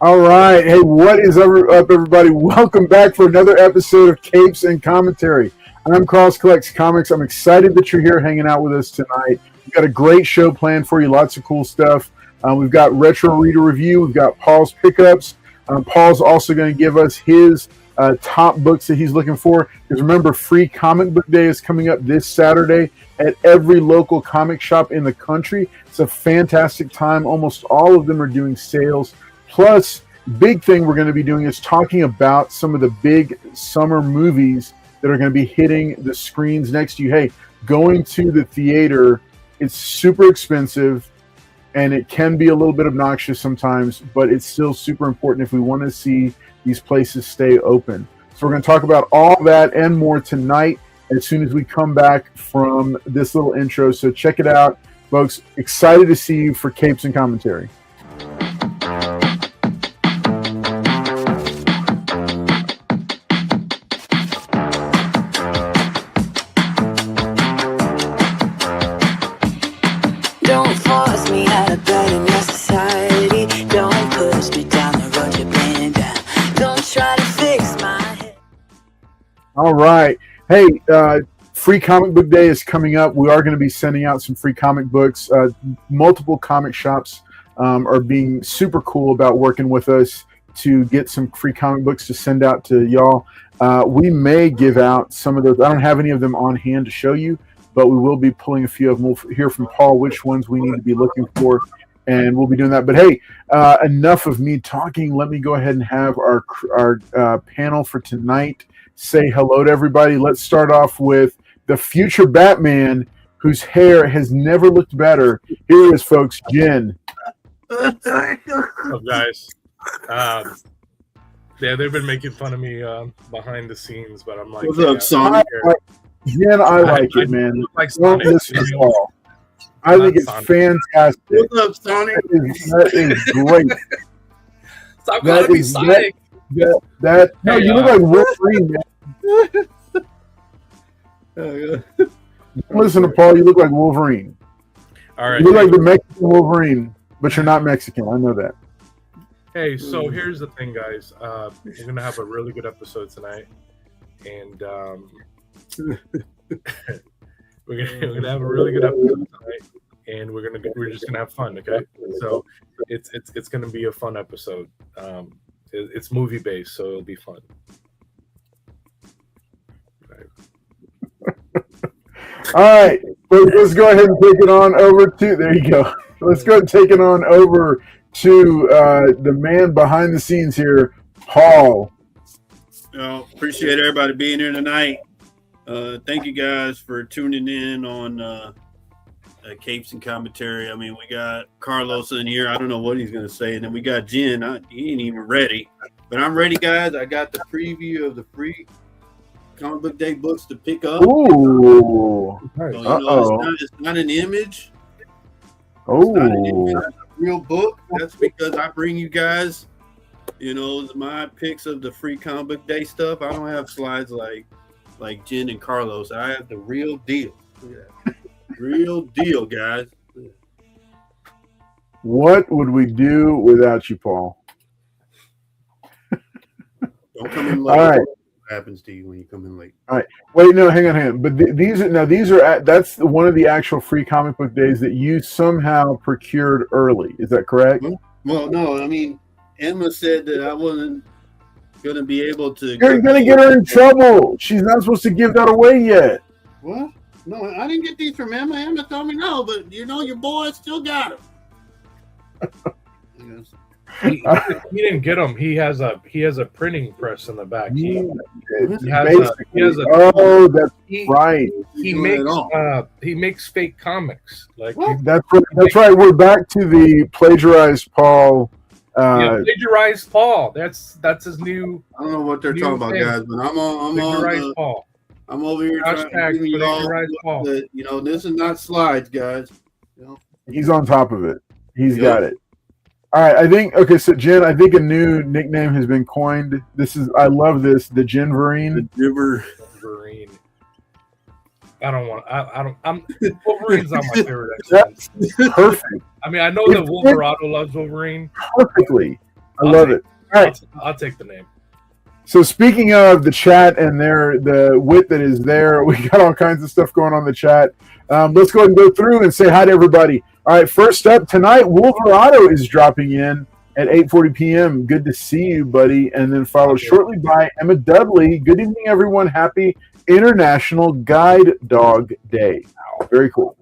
All right. Hey, what is up, everybody? Welcome back for another episode of Capes and Commentary. I'm Cross Collects Comics. I'm excited that you're here hanging out with us tonight. We've got a great show planned for you, lots of cool stuff. We've got Retro Reader Review. We've got Paul's Pickups. Paul's also going to give us his top books that he's looking for. Because remember, Free Comic Book Day is coming up this Saturday at every local comic shop in the country. It's a fantastic time. Almost all of them are doing sales. Plus, big thing we're going to be doing is talking about some of the big summer movies that are going to be hitting the screens next to you. Hey, going to the theater, it's super expensive and it can be a little bit obnoxious sometimes, but it's still super important if we want to see these places stay open. So we're going to talk about all that and more tonight as soon as we come back from this little intro. So check it out, folks. Excited to see you for Capes and Commentary. All right. Hey, Free Comic Book Day is coming up. We are going to be sending out some free comic books. Multiple comic shops are being super cool about working with us to get some free comic books to send out to y'all. We may give out some of those. I don't have any of them on hand to show you, but we will be pulling a few of them. We'll hear from Paul which ones we need to be looking for, and we'll be doing that. But hey, enough of me talking. Let me go ahead and have our panel for tonight say hello to everybody. Let's start off with the future Batman, whose hair has never looked better. Here he is, folks. Jen. What's up, guys? Yeah, they've been making fun of me behind the scenes, but I'm like, what's up, Sonic? Jen, I like it, man. Like Sonic, I think it's Sonic. Fantastic. What's up, Sonic? That is great. Stop calling me Sonic. No, you look like Wolverine, man. Listen to Paul, you look like Wolverine. All right, you look like the Mexican Wolverine, but you're not Mexican. I know that. Hey, so here's the thing, guys. We're gonna have a really good episode tonight, and we're gonna have a really good episode tonight, and we're just gonna have fun. Okay, so it's gonna be a fun episode. It's movie based, so it'll be fun. All right, let's go ahead and take it on over to. There you go. Let's go and take it on over to the man behind the scenes here, Paul. Appreciate everybody being here tonight. Thank you guys for tuning in on Capes and Commentary. I mean, we got Carlos in here. I don't know what he's going to say. And then we got Jen. He ain't even ready. But I'm ready, guys. I got the preview of the free Comic Book Day books to pick up. Ooh. So, it's not an image. Oh. It's not an image. It's a real book. That's because I bring you guys, my picks of the free Comic Book Day stuff. I don't have slides like Jen and Carlos. I have the real deal. Yeah. Real deal, guys. What would we do without you, Paul? Don't come in late. All right. Happens to you when you come in late. All right. Wait, no, hang on. But these are that's one of the actual free comic book days that you somehow procured early. Is that correct? Well, no. I mean, Emma said that I wasn't going to be able to. You're going to get her in trouble. She's not supposed to give that away yet. What? No, I didn't get these from Emma. Emma told me no, but your boy still got them. He didn't get them. He has a printing press in the back. That's right. He makes fake comics. That's right. We're back to the plagiarized Paul. Plagiarized Paul. That's his new. I don't know what they're talking about, guys, but I'm on Paul. I'm over here trying to give you all that, this is not slides, guys. He's on top of it. He's got it. All right, so Jen, I think a new nickname has been coined. I love this, the Jenverine. The Jenverine. Wolverine's not my favorite. That's perfect. I mean, I know that Wolverado loves Wolverine. Perfectly. I love it. All right. I'll take the name. So speaking of the chat and the wit that is there, we got all kinds of stuff going on in the chat. Let's go ahead and go through and say hi to everybody. All right, first up tonight, Wolverado is dropping in at 8:40 p.m. Good to see you, buddy. And then followed shortly by Emma Dudley. Good evening, everyone. Happy International Guide Dog Day. Very cool.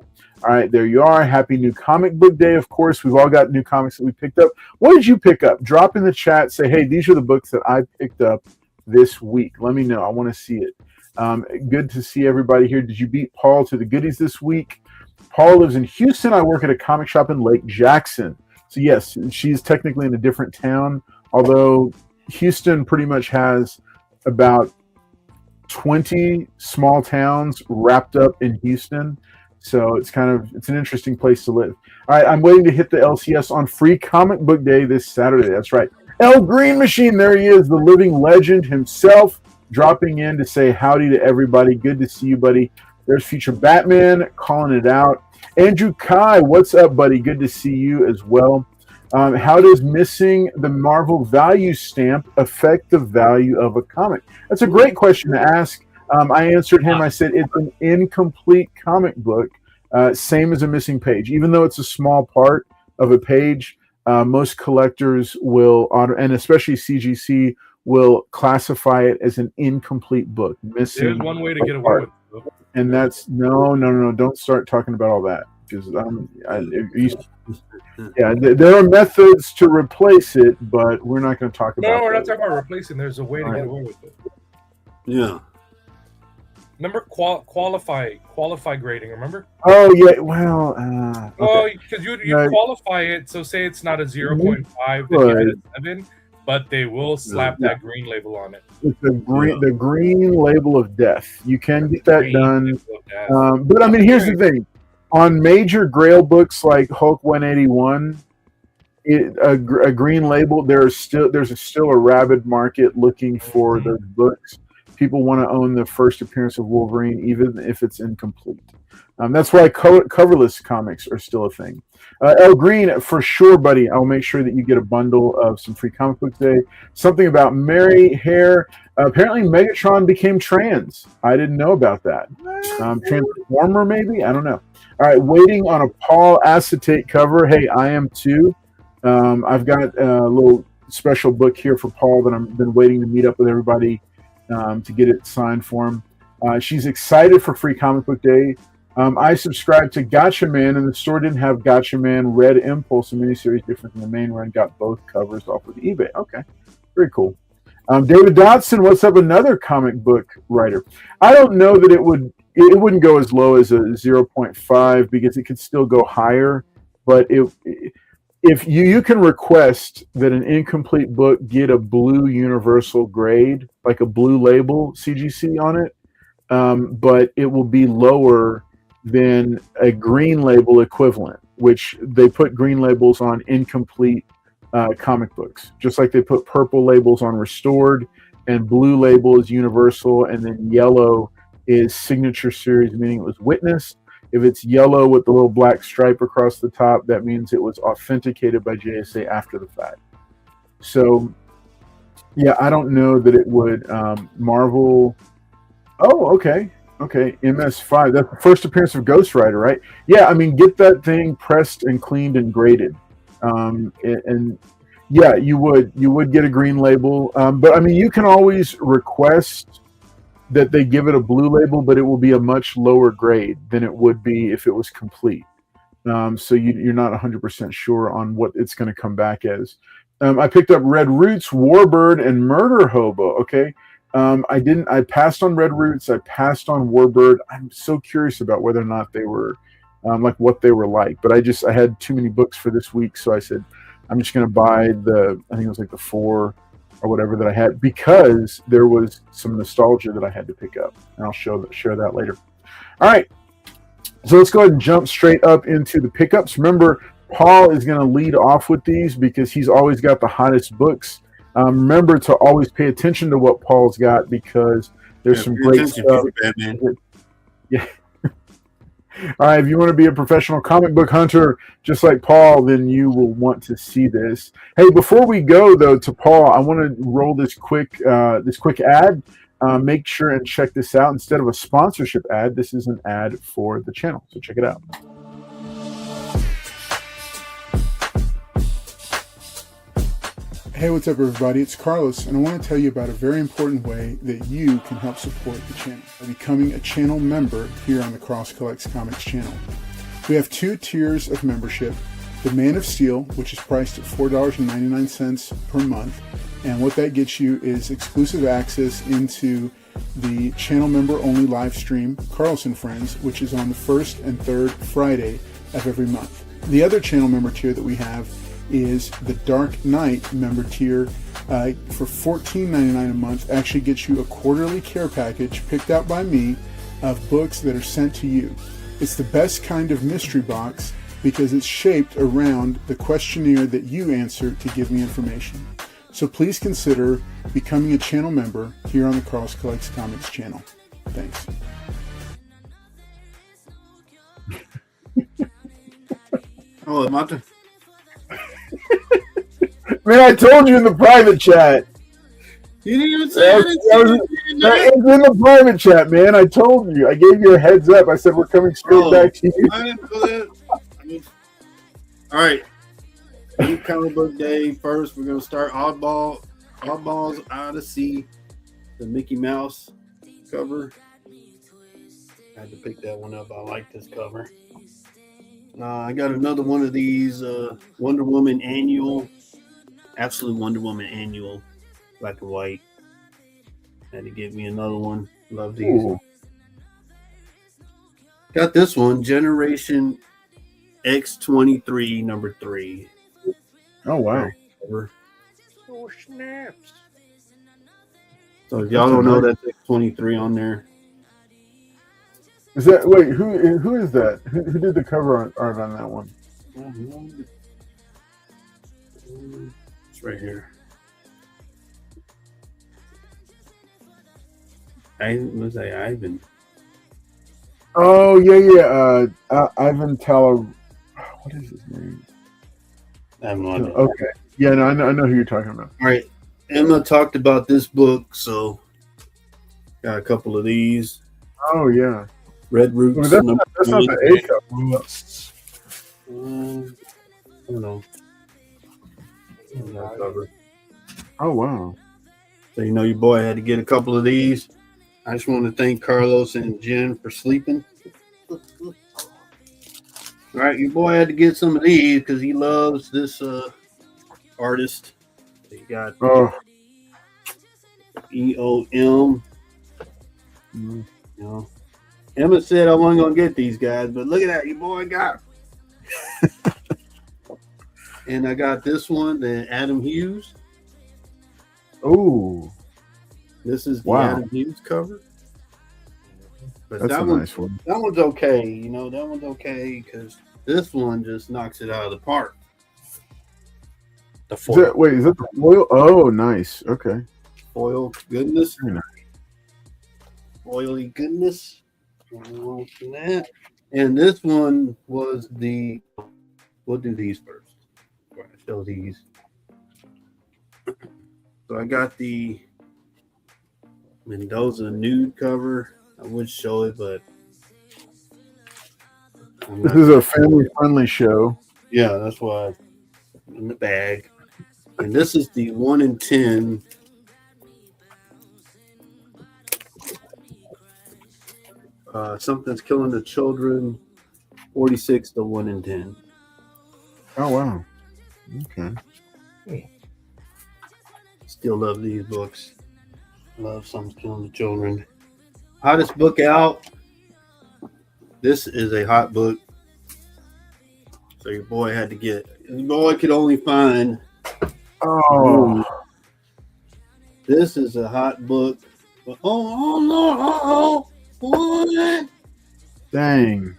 All right, there you are. Happy New Comic Book Day, of course. We've all got new comics that we picked up. What did you pick up? Drop in the chat. Say, hey, these are the books that I picked up this week. Let me know. I want to see it. Good to see everybody here. Did you beat Paul to the goodies this week? Paul lives in Houston. I work at a comic shop in Lake Jackson. So, yes, she's technically in a different town, although Houston pretty much has about 20 small towns wrapped up in Houston. So it's an interesting place to live. All right, I'm waiting to hit the LCS on Free Comic Book Day this Saturday. That's right. El Green Machine, there he is, the living legend himself, dropping in to say howdy to everybody. Good to see you, buddy. There's Future Batman calling it out. Andrew Kai, what's up, buddy? Good to see you as well. How does missing the Marvel value stamp affect the value of a comic? That's a great question to ask. I answered him. I said it's an incomplete comic book, same as a missing page. Even though it's a small part of a page, most collectors will, and especially CGC, will classify it as an incomplete book. Missing. There's one way to get away with it. And that's no. Don't start talking about all that because there are methods to replace it, but we're not going to talk about. No, we're not talking about replacing. There's a way to get away with it. Yeah. Remember qualify grading? Remember? Oh yeah. Well. Because you qualify it. So say it's not a 0.5, they give it a 7, but they will slap that green label on it. It's the green label of death. You can get that done. But I mean, here's the thing: on major Grail books like Hulk 181, a green label. There's still a rabid market looking for those books. People want to own the first appearance of Wolverine, even if it's incomplete. That's why coverless comics are still a thing. El Green, for sure, buddy. I'll make sure that you get a bundle of some Free Comic Book Day. Something about Mary Hair. Apparently, Megatron became trans. I didn't know about that. Transformer, maybe? I don't know. All right, waiting on a Paul acetate cover. Hey, I am too. I've got a little special book here for Paul that I've been waiting to meet up with everybody to get it signed for him. She's excited for Free Comic Book Day. I subscribed to Gotcha Man, and the store didn't have Gotcha Man Red Impulse, a miniseries different than the main run. Got both covers off of eBay. Okay, very cool. David Dodson, what's up? Another comic book writer. I don't know that it wouldn't go as low as a 0.5 because it could still go higher. But if you can request that an incomplete book get a blue universal grade, like a blue label CGC on it, but it will be lower than a green label equivalent, which they put green labels on incomplete comic books, just like they put purple labels on restored, and blue label is universal, and then yellow is signature series, meaning it was witnessed. If it's yellow with the little black stripe across the top, that means it was authenticated by JSA after the fact. So, yeah, I don't know that it would. Marvel. Oh, okay. MS5. That's the first appearance of Ghost Rider, right? Yeah, I mean, get that thing pressed and cleaned and graded. And yeah, you would get a green label. But I mean, you can always request that they give it a blue label, but it will be a much lower grade than it would be if it was complete. So you're not 100% sure on what it's going to come back as. I picked up Red Roots, Warbird, and Murder Hobo. Okay. I passed on Red Roots. I passed on Warbird. I'm so curious about whether or not they were like what they were like, but I had too many books for this week. So I said, I'm just going to buy I think it was like the 4 or whatever that I had, because there was some nostalgia that I had to pick up, and I'll share that later. All right. So let's go ahead and jump straight up into the pickups. Remember, Paul is going to lead off with these because he's always got the hottest books. Remember to always pay attention to what Paul's got, because there's some great stuff. All right, if you want to be a professional comic book hunter just like Paul, then you will want to see this. Hey, before we go though to Paul, I want to roll this quick ad. Make sure and check this out. Instead of a sponsorship ad, this is an ad for the channel. So check it out. Hey, what's up, everybody? It's Carlos, and I want to tell you about a very important way that you can help support the channel by becoming a channel member here on the Cross Collects Comics channel. We have 2 tiers of membership. The Man of Steel, which is priced at $4.99 per month, and what that gets you is exclusive access into the channel member only live stream, Carlos and Friends, which is on the first and third Friday of every month. The other channel member tier that we have is the Dark Knight member tier for $14.99 a month. Actually gets you a quarterly care package picked out by me of books that are sent to you. It's the best kind of mystery box because it's shaped around the questionnaire that you answer to give me information. So please consider becoming a channel member here on the Cross Collects Comics channel. Thanks. Oh, Mata. Man, I told you in the private chat. You didn't even say It's in the private chat, man. I told you. I gave you a heads up. I said we're coming straight back to you. I didn't know that. All right. New comic book day. First, we're going to start Oddballs Odyssey, the Mickey Mouse cover. I had to pick that one up. I like this cover. I got another one of these Wonder Woman Annual. Absolute Wonder Woman Annual. Black and white. Had to get me another one. Love these. Ooh. Got this one. Generation X23 number 3. Oh, wow. Oh, snaps. So if y'all don't know, that's X23 on there. Is that, wait, who is that? Who did the cover art on that one? It's right here. Ivan. Oh, yeah. Ivan Tala. What is his name? I have no idea. Okay. Yeah, no, I know who you're talking about. All right. Emma talked about this book, so got a couple of these. Oh, yeah. Red Roots. Well, that's not the A cup. I don't know. Oh, wow. So, you know, your boy had to get a couple of these. I just want to thank Carlos and Jen for sleeping. All right, your boy had to get some of these because he loves this artist. He got EOM. You know, Emma said I wasn't going to get these guys, but look at that. Your boy got them. And I got this one, the Adam Hughes. Oh. This is the Adam Hughes cover. But that's a nice one. That one's okay. You know, that one's okay because this one just knocks it out of the park. The foil. Is that the foil? Oh, nice. Okay. Foil goodness. Very nice. Foily goodness. That. And this one was the. We'll do these first. Before I show these. So I got the Mendoza nude cover. I would show it, but this is a family-friendly show. Yeah, that's why in the bag. And this is the 1 in 10. Something's killing the children. 46 to 1 in 10. Oh wow. Okay. Still love these books. Love Something's Killing the Children. Hottest book out. This is a hot book. So your boy had to get. Your boy could only find. Oh. This is a hot book. Oh, what? Dang.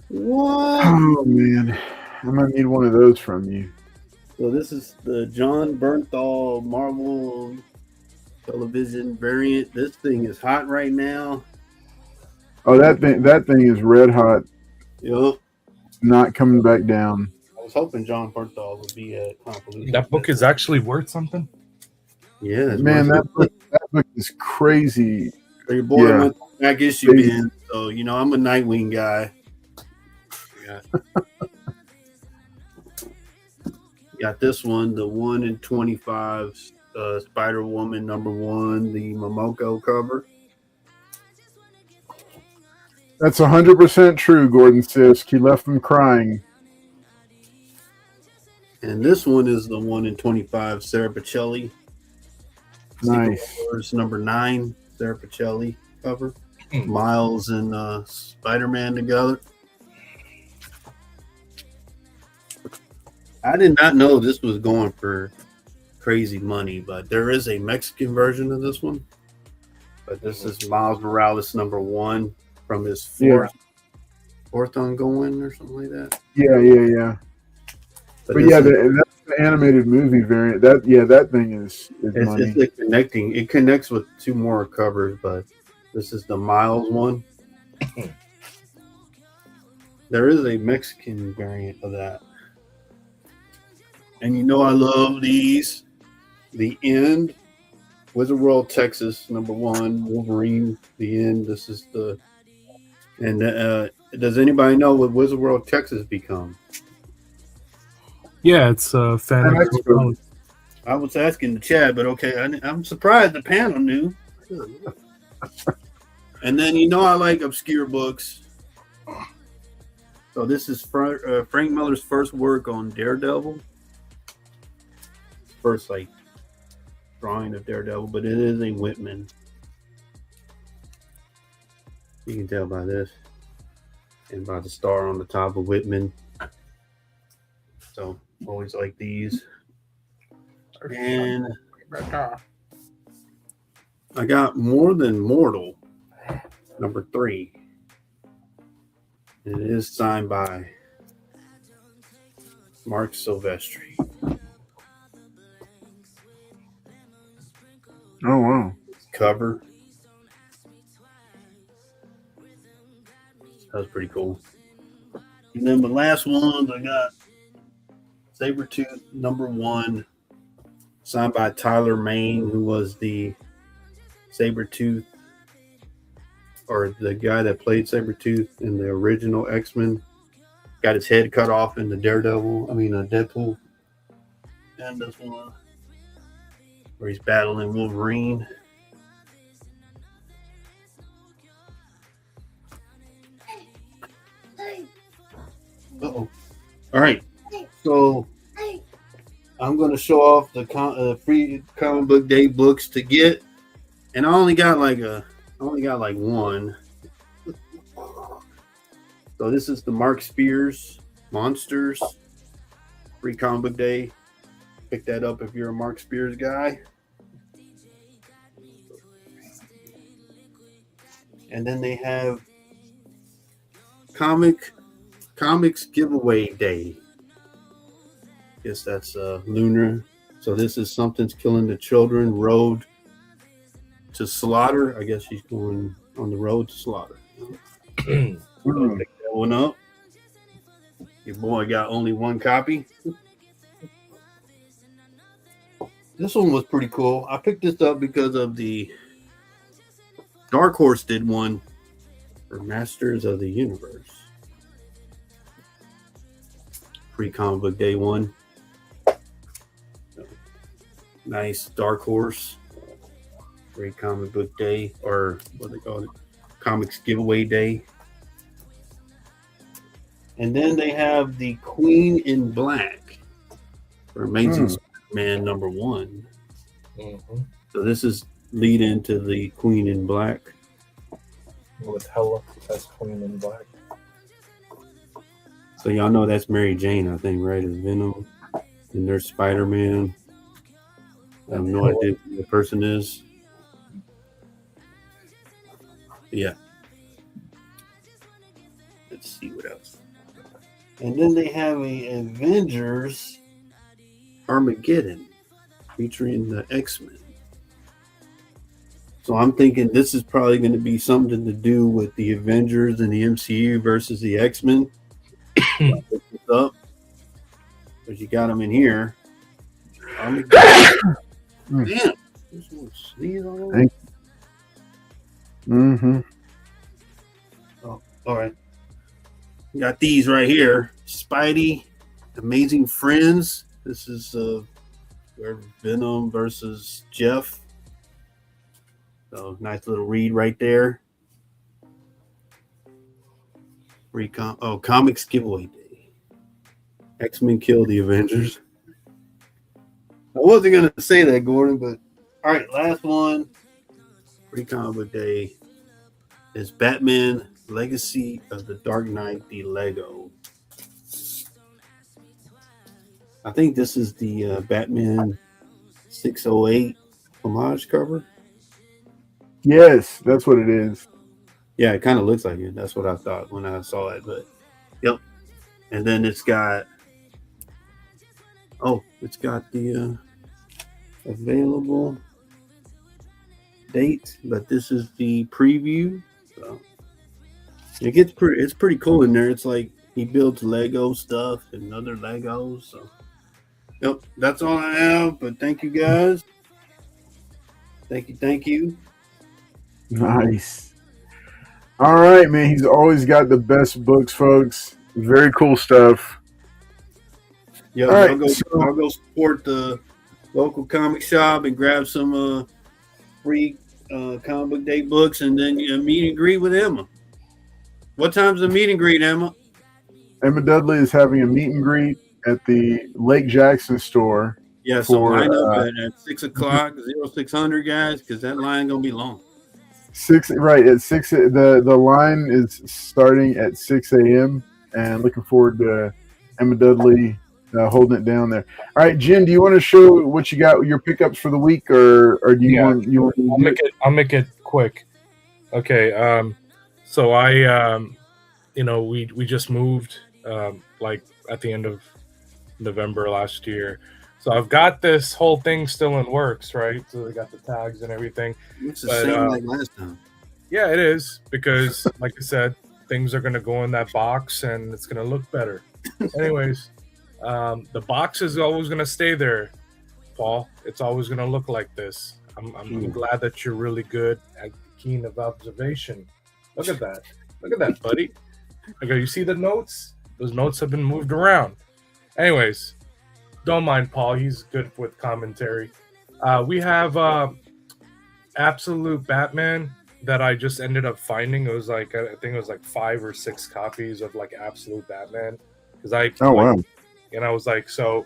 What? Oh man, I might need one of those from you. So this is the John Bernthal Marvel television variant. This thing is hot right now. Oh, that thing is red hot. Yep. Not coming back down. I was hoping John Bernthal would be at Convolution. That book is actually worth something. Yeah, it's Man, worth that book is crazy. So your boy Yeah. went back issue bin. So I'm a Nightwing guy. Got this one, the 1 in 25 Spider Woman #1, the Momoko cover. That's 100% true, Gordon Sisk. He left them crying. And this one is the 1 in 25 Sarah Pacelli. Nice. Secret Wars #9 Sarah Pacelli cover. Miles and Spider-Man together. I did not know this was going for crazy money, but there is a Mexican version of this one. But this is Miles Morales #1 from his fourth ongoing or something like that. Yeah. But yeah, that's the animated movie variant. That thing is money. It's like connecting. It connects with 2 more covers, but this is the Miles one. There is a Mexican variant of that. And I love these. The End, Wizard World, Texas, #1, Wolverine, The End. This is the. And does anybody know what Wizard World, Texas become? Yeah, it's a fan. I was asking the chat, but okay, I'm surprised the panel knew. And then I like obscure books. So this is Frank Miller's first work on Daredevil. First drawing of Daredevil, but it is a Whitman. You can tell by this and by the star on the top of Whitman. So always like these. And I got More Than Mortal #3. It is signed by Mark Silvestri. Oh wow! Cover. That was pretty cool. And then the last ones I got Sabretooth #1, signed by Tyler Mane, who was the Sabretooth, or the guy that played Sabretooth in the original X-Men. Got his head cut off in the Deadpool. And this one where he's battling Wolverine. Uh-oh. All right. So I'm going to show off the free comic book day books to get, and I only got like one. So this is the Mark Spears Monsters free comic book day. Pick that up if you're a Mark Spears guy. And then they have Comics Giveaway Day. Guess that's lunar. So this is Something's Killing the Children, Road to Slaughter. I guess she's going on the road to slaughter. Pick that one up. Your boy got only one copy. This one was pretty cool. I picked this up because of the Dark Horse did one for Masters of the Universe. Free comic book day one. Nice Dark Horse. Free comic book day, or what they call it, Comics Giveaway Day. And then they have the Queen in Black for Amazing Spider-Man #1. Mm-hmm. So this is lead into the Queen in Black. With Hella as Queen in Black. So y'all know that's Mary Jane, I think, right? As Venom. And there's Spider-Man. I have no idea who the person is. Yeah. Let's see what else. And then they have a Avengers Armageddon featuring the X-Men. So I'm thinking this is probably going to be something to do with the Avengers and the MCU versus the X-Men. Up, but you got them in here. Damn, this one sneeze all over. Mm-hmm. Oh, all right. Got these right here. Spidey, Amazing Friends. This is where Venom versus Jeff. So nice little read right there. Comics giveaway day. X-Men kill the Avengers. I wasn't gonna say that, Gordon, but all right, last one. Free comic book day is Batman Legacy of the Dark Knight, the Lego. I think this is the Batman 608 homage cover. Yes, that's what it is. Yeah, it kind of looks like it. That's what I thought when I saw it. But yep. And then it's got the available date, but this is the preview. So it's pretty cool in there. It's like he builds Lego stuff and other Legos. So yep, that's all I have. But thank you guys. Thank you. Nice. All right, man. He's always got the best books, folks. Very cool stuff. Yeah, right, I'll go support the local comic shop and grab some free comic book day books, and then meet and greet with Emma. What time's the meet and greet, Emma? Emma Dudley is having a meet and greet at the Lake Jackson store. Yeah, so line up at 6 o'clock, 0600, guys, because that line gonna be long. 6 at 6. The line is starting at 6 a.m. and looking forward to Emma Dudley holding it down there. All right, Jen, do you want to show what you got, your pickups for the week, or do you want? I'll make it quick. Okay. So I, we just moved like at the end of November last year. So I've got this whole thing still in works, right? So they got the tags and everything. It's the same like last time. Yeah, it is, because like I said, things are going to go in that box and it's going to look better. Anyways, the box is always going to stay there, Paul. It's always going to look like this. I'm glad that you're really good at keen of observation. Look at that. Look at that, buddy. Okay, you see the notes? Those notes have been moved around. Anyways, don't mind Paul. He's good with commentary. We have Absolute Batman that I just ended up finding. It was like, I think it was like 5 or 6 copies of like Absolute Batman. Because wow. And I was like, so,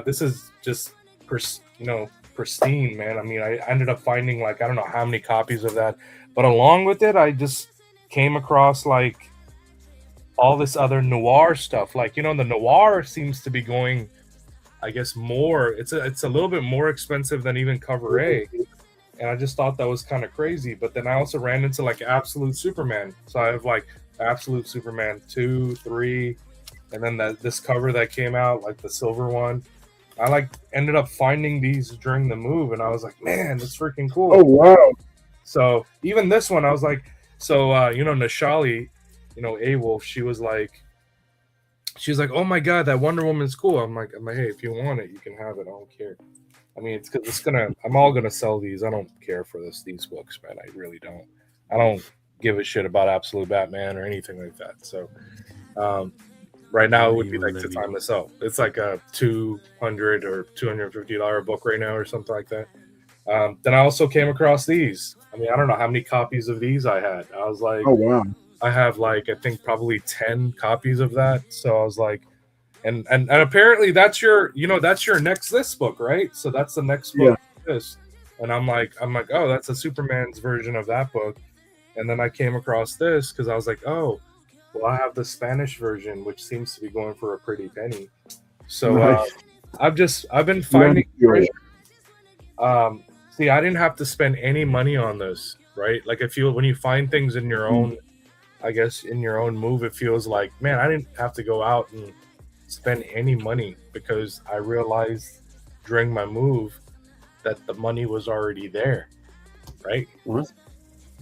this is just, pristine, man. I mean, I ended up finding like, I don't know how many copies of that. But along with it, I just came across like all this other noir stuff. Like, the noir seems to be going, I guess, more. It's a little bit more expensive than even cover A. And I just thought that was kind of crazy. But then I also ran into like Absolute Superman. So I have like Absolute Superman 2, 3, and then this cover that came out, like the silver one. I like ended up finding these during the move, and I was like, man, that's freaking cool. Oh wow. So even this one, I was like, Nishali, A-Wolf, she was like, oh my god, that Wonder Woman's cool. I'm like, hey, if you want it, you can have it. I don't care. I mean, it's because I'm all gonna sell these. I don't care for these books, man. I really don't. I don't give a shit about Absolute Batman or anything like that. So right now it would be like the time to sell. It's like a $200 or $250 book right now or something like that. Then I also came across these. I mean, I don't know how many copies of these I had. I was like, oh wow. I have like, I think probably 10 copies of that. So I was like, and apparently that's your next list book, right? So that's the next book. Yeah. This. And I'm like, oh, that's a Superman's version of that book. And then I came across this because I was like, oh, well, I have the Spanish version, which seems to be going for a pretty penny. So nice. I've been finding treasure. See, I didn't have to spend any money on this, right? Like when you find things in your own, I guess in your own move, it feels like, man, I didn't have to go out and spend any money because I realized during my move that the money was already there. right? What?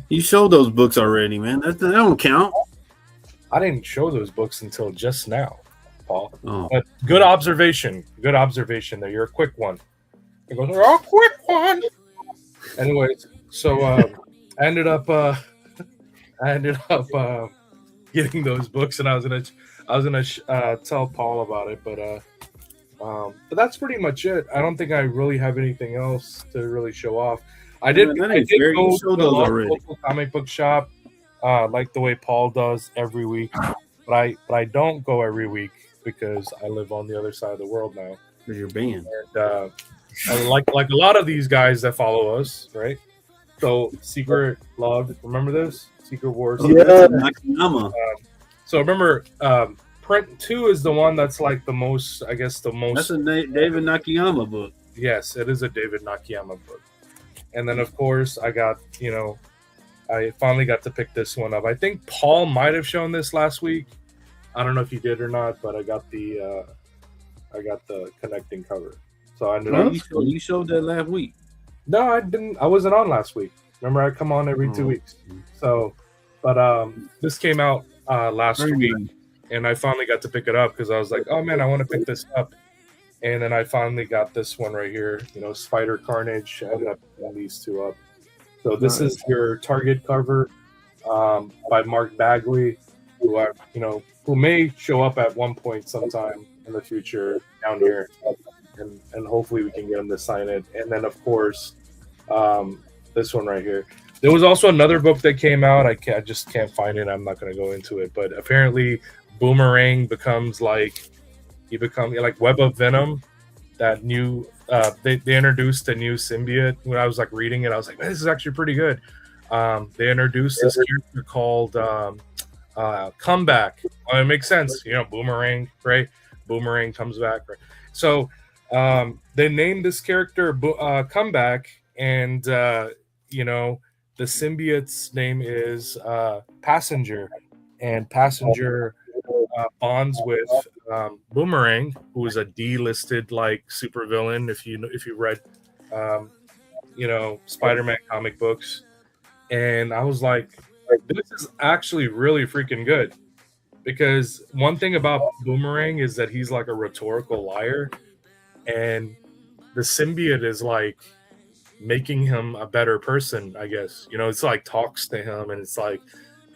You showed those books already, man. That don't count. I didn't show those books until just now, Paul. Oh. But good observation. Good observation there. You're a quick one. He goes, "Oh, quick one." Anyways, so I ended up getting those books, and I was gonna tell Paul about it, but that's pretty much it. I don't think I really have anything else to really show off. I did go to the local comic book shop, like the way Paul does every week, but I don't go every week because I live on the other side of the world now. Because you're banned. And like a lot of these guys that follow us, right? So Secret Love, remember this? Secret Wars. Yeah. So remember, Print 2 is the one that's like the most, I guess, the most. That's a David Nakayama book. Yes, it is a David Nakayama book. And then, of course, I got, I finally got to pick this one up. I think Paul might have shown this last week. I don't know if he did or not, but I got the connecting cover. So I ended up. You showed that last week. No, I didn't. I wasn't on last week. Remember, I come on every 2 weeks. So, but this came out last week, and I finally got to pick it up because I was like, oh man, I want to pick this up. And then I finally got this one right here, Spider Carnage. I ended up picking these two up. So this is your Target cover by Mark Bagley, who may show up at one point sometime in the future down here, and hopefully we can get him to sign it. And then of course, this one right here. There was also another book that came out. I just can't find it. I'm not going to go into it, but apparently Boomerang becomes like Web of Venom. That new they introduced a new symbiote. When I was like reading it, I was like, man, this is actually pretty good. They introduced this character called Comeback. Well, it makes sense, Boomerang, right? Boomerang comes back, right? So they named this character Comeback, and the symbiote's name is Passenger, and Passenger bonds with Boomerang, who is a delisted like supervillain. If you read Spider-Man comic books, and I was like, this is actually really freaking good, because one thing about Boomerang is that he's like a rhetorical liar, and the symbiote is like making him a better person, I guess. It's like talks to him, and it's like,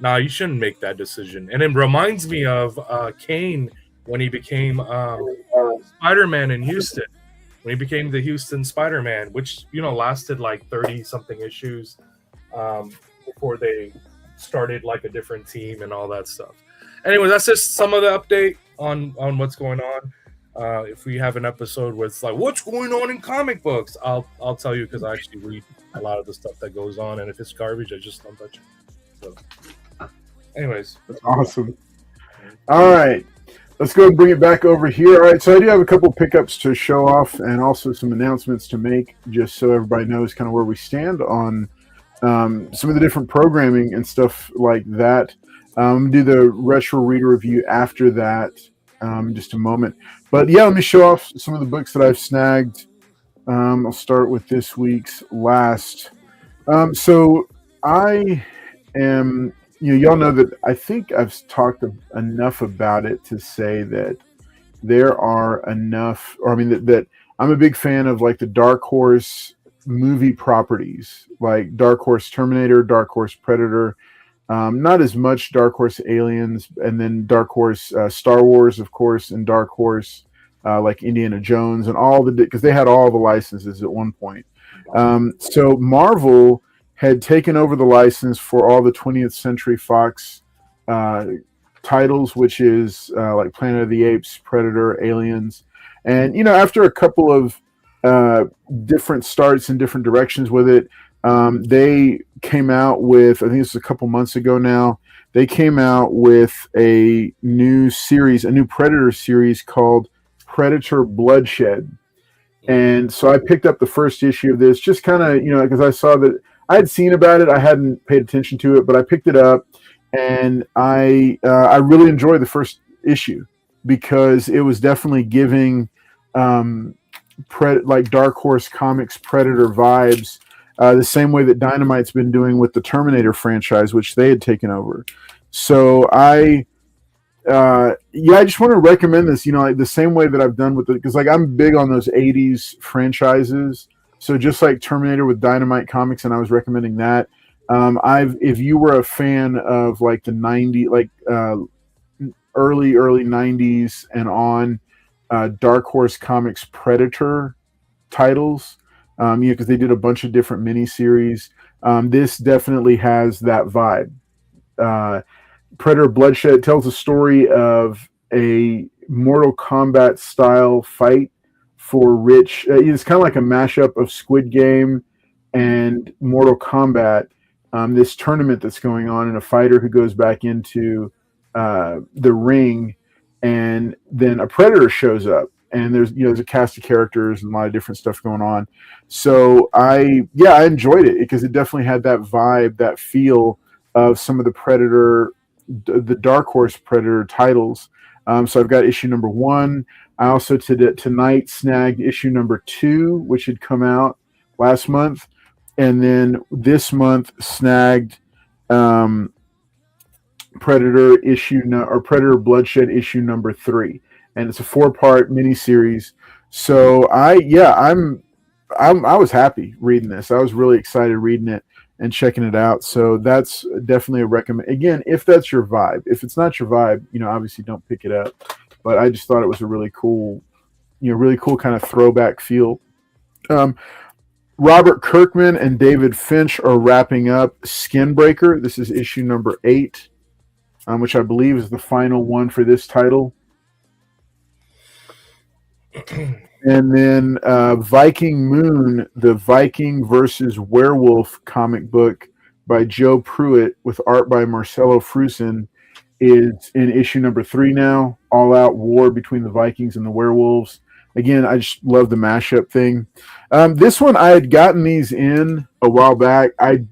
nah, you shouldn't make that decision. And it reminds me of Kane when he became Spider-Man in Houston, when he became the Houston Spider-Man, which lasted like 30-something issues before they started like a different team and all that stuff. Anyway, that's just some of the update on what's going on. If we have an episode where it's like, what's going on in comic books, I'll tell you, because I actually read a lot of the stuff that goes on, and if it's garbage, I just don't touch it. So, anyways, that's awesome. All right, let's go and bring it back over here. All right, so I do have a couple pickups to show off, and also some announcements to make, just so everybody knows kind of where we stand on some of the different programming and stuff like that. Do the retro reader review after that. In just a moment, but yeah, let me show off some of the books that I've snagged. I'll start with this week's last. So I am, y'all know that I think I've talked enough about it to say that there are enough, that I'm a big fan of like the Dark Horse movie properties, like Dark Horse Terminator, Dark Horse Predator. Not as much Dark Horse Aliens, and then Dark Horse Star Wars, of course, and Dark Horse like Indiana Jones, and all because they had all the licenses at one point. So Marvel had taken over the license for all the 20th Century Fox titles, which is like Planet of the Apes, Predator, Aliens, and after a couple of different starts in different directions with it. They came out with, I think this was a couple months ago now, they came out with a new series, a new Predator series called Predator Bloodshed. And so I picked up the first issue of this, just kind of, because I saw that I had seen about it. I hadn't paid attention to it, but I picked it up, and I really enjoyed the first issue, because it was definitely giving like Dark Horse Comics Predator vibes. the same way that Dynamite's been doing with the Terminator franchise, which they had taken over. So I just want to recommend this, like the same way that I've done with it, because like I'm big on those 80s franchises. So just like Terminator with Dynamite Comics, and I was recommending that. If you were a fan of like the 90s, like early 90s and on, Dark Horse Comics Predator titles, because they did a bunch of different miniseries. This definitely has that vibe. Predator Bloodshed tells a story of a Mortal Kombat style fight for rich. It's kind of like a mashup of Squid Game and Mortal Kombat. This tournament that's going on, and a fighter who goes back into the ring, and then a predator shows up, and there's a cast of characters and a lot of different stuff going on. So I enjoyed it because it definitely had that vibe, that feel of some of the Dark Horse Predator titles. So I've got issue number 1. I also tonight snagged issue number 2, which had come out last month, and then this month snagged Predator Predator Bloodshed issue number 3, and it's a 4-part miniseries. So I was happy reading this. I was really excited reading it and checking it out. So that's definitely a recommend. Again, if that's your vibe. If it's not your vibe, obviously don't pick it up. But I just thought it was a really cool kind of throwback feel. Robert Kirkman and David Finch are wrapping up Skinbreaker. This is issue number 8, which I believe is the final one for this title. And then Viking Moon, the Viking versus Werewolf comic book by Joe Pruitt with art by Marcelo Frusin, is in issue number 3 now. All out war between the Vikings and the werewolves. Again, I just love the mashup thing. This one, I had gotten these in a while back. I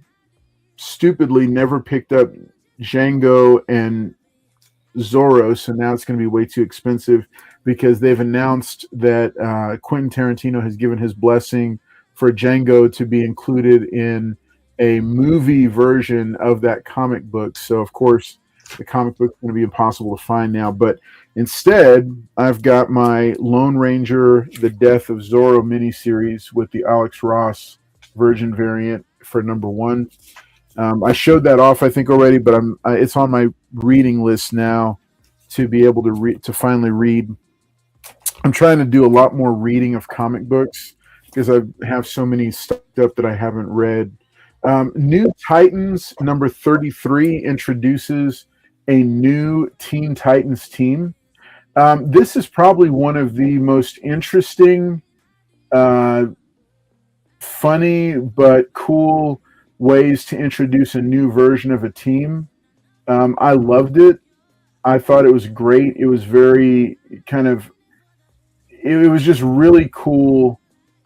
stupidly never picked up Django and Zorro, so now it's going to be way too expensive, because they've announced that Quentin Tarantino has given his blessing for Django to be included in a movie version of that comic book. So, of course, the comic book is going to be impossible to find now. But instead, I've got my Lone Ranger, The Death of Zorro miniseries with the Alex Ross Virgin variant for number 1. I showed that off, I think, already, but it's on my reading list now to be able to finally read. I'm trying to do a lot more reading of comic books because I have so many stuck up that I haven't read. New Titans number 33 introduces a new Teen Titans team. This is probably one of the most interesting, funny, but cool ways to introduce a new version of a team. I loved it. I thought it was great. It was very it was just really cool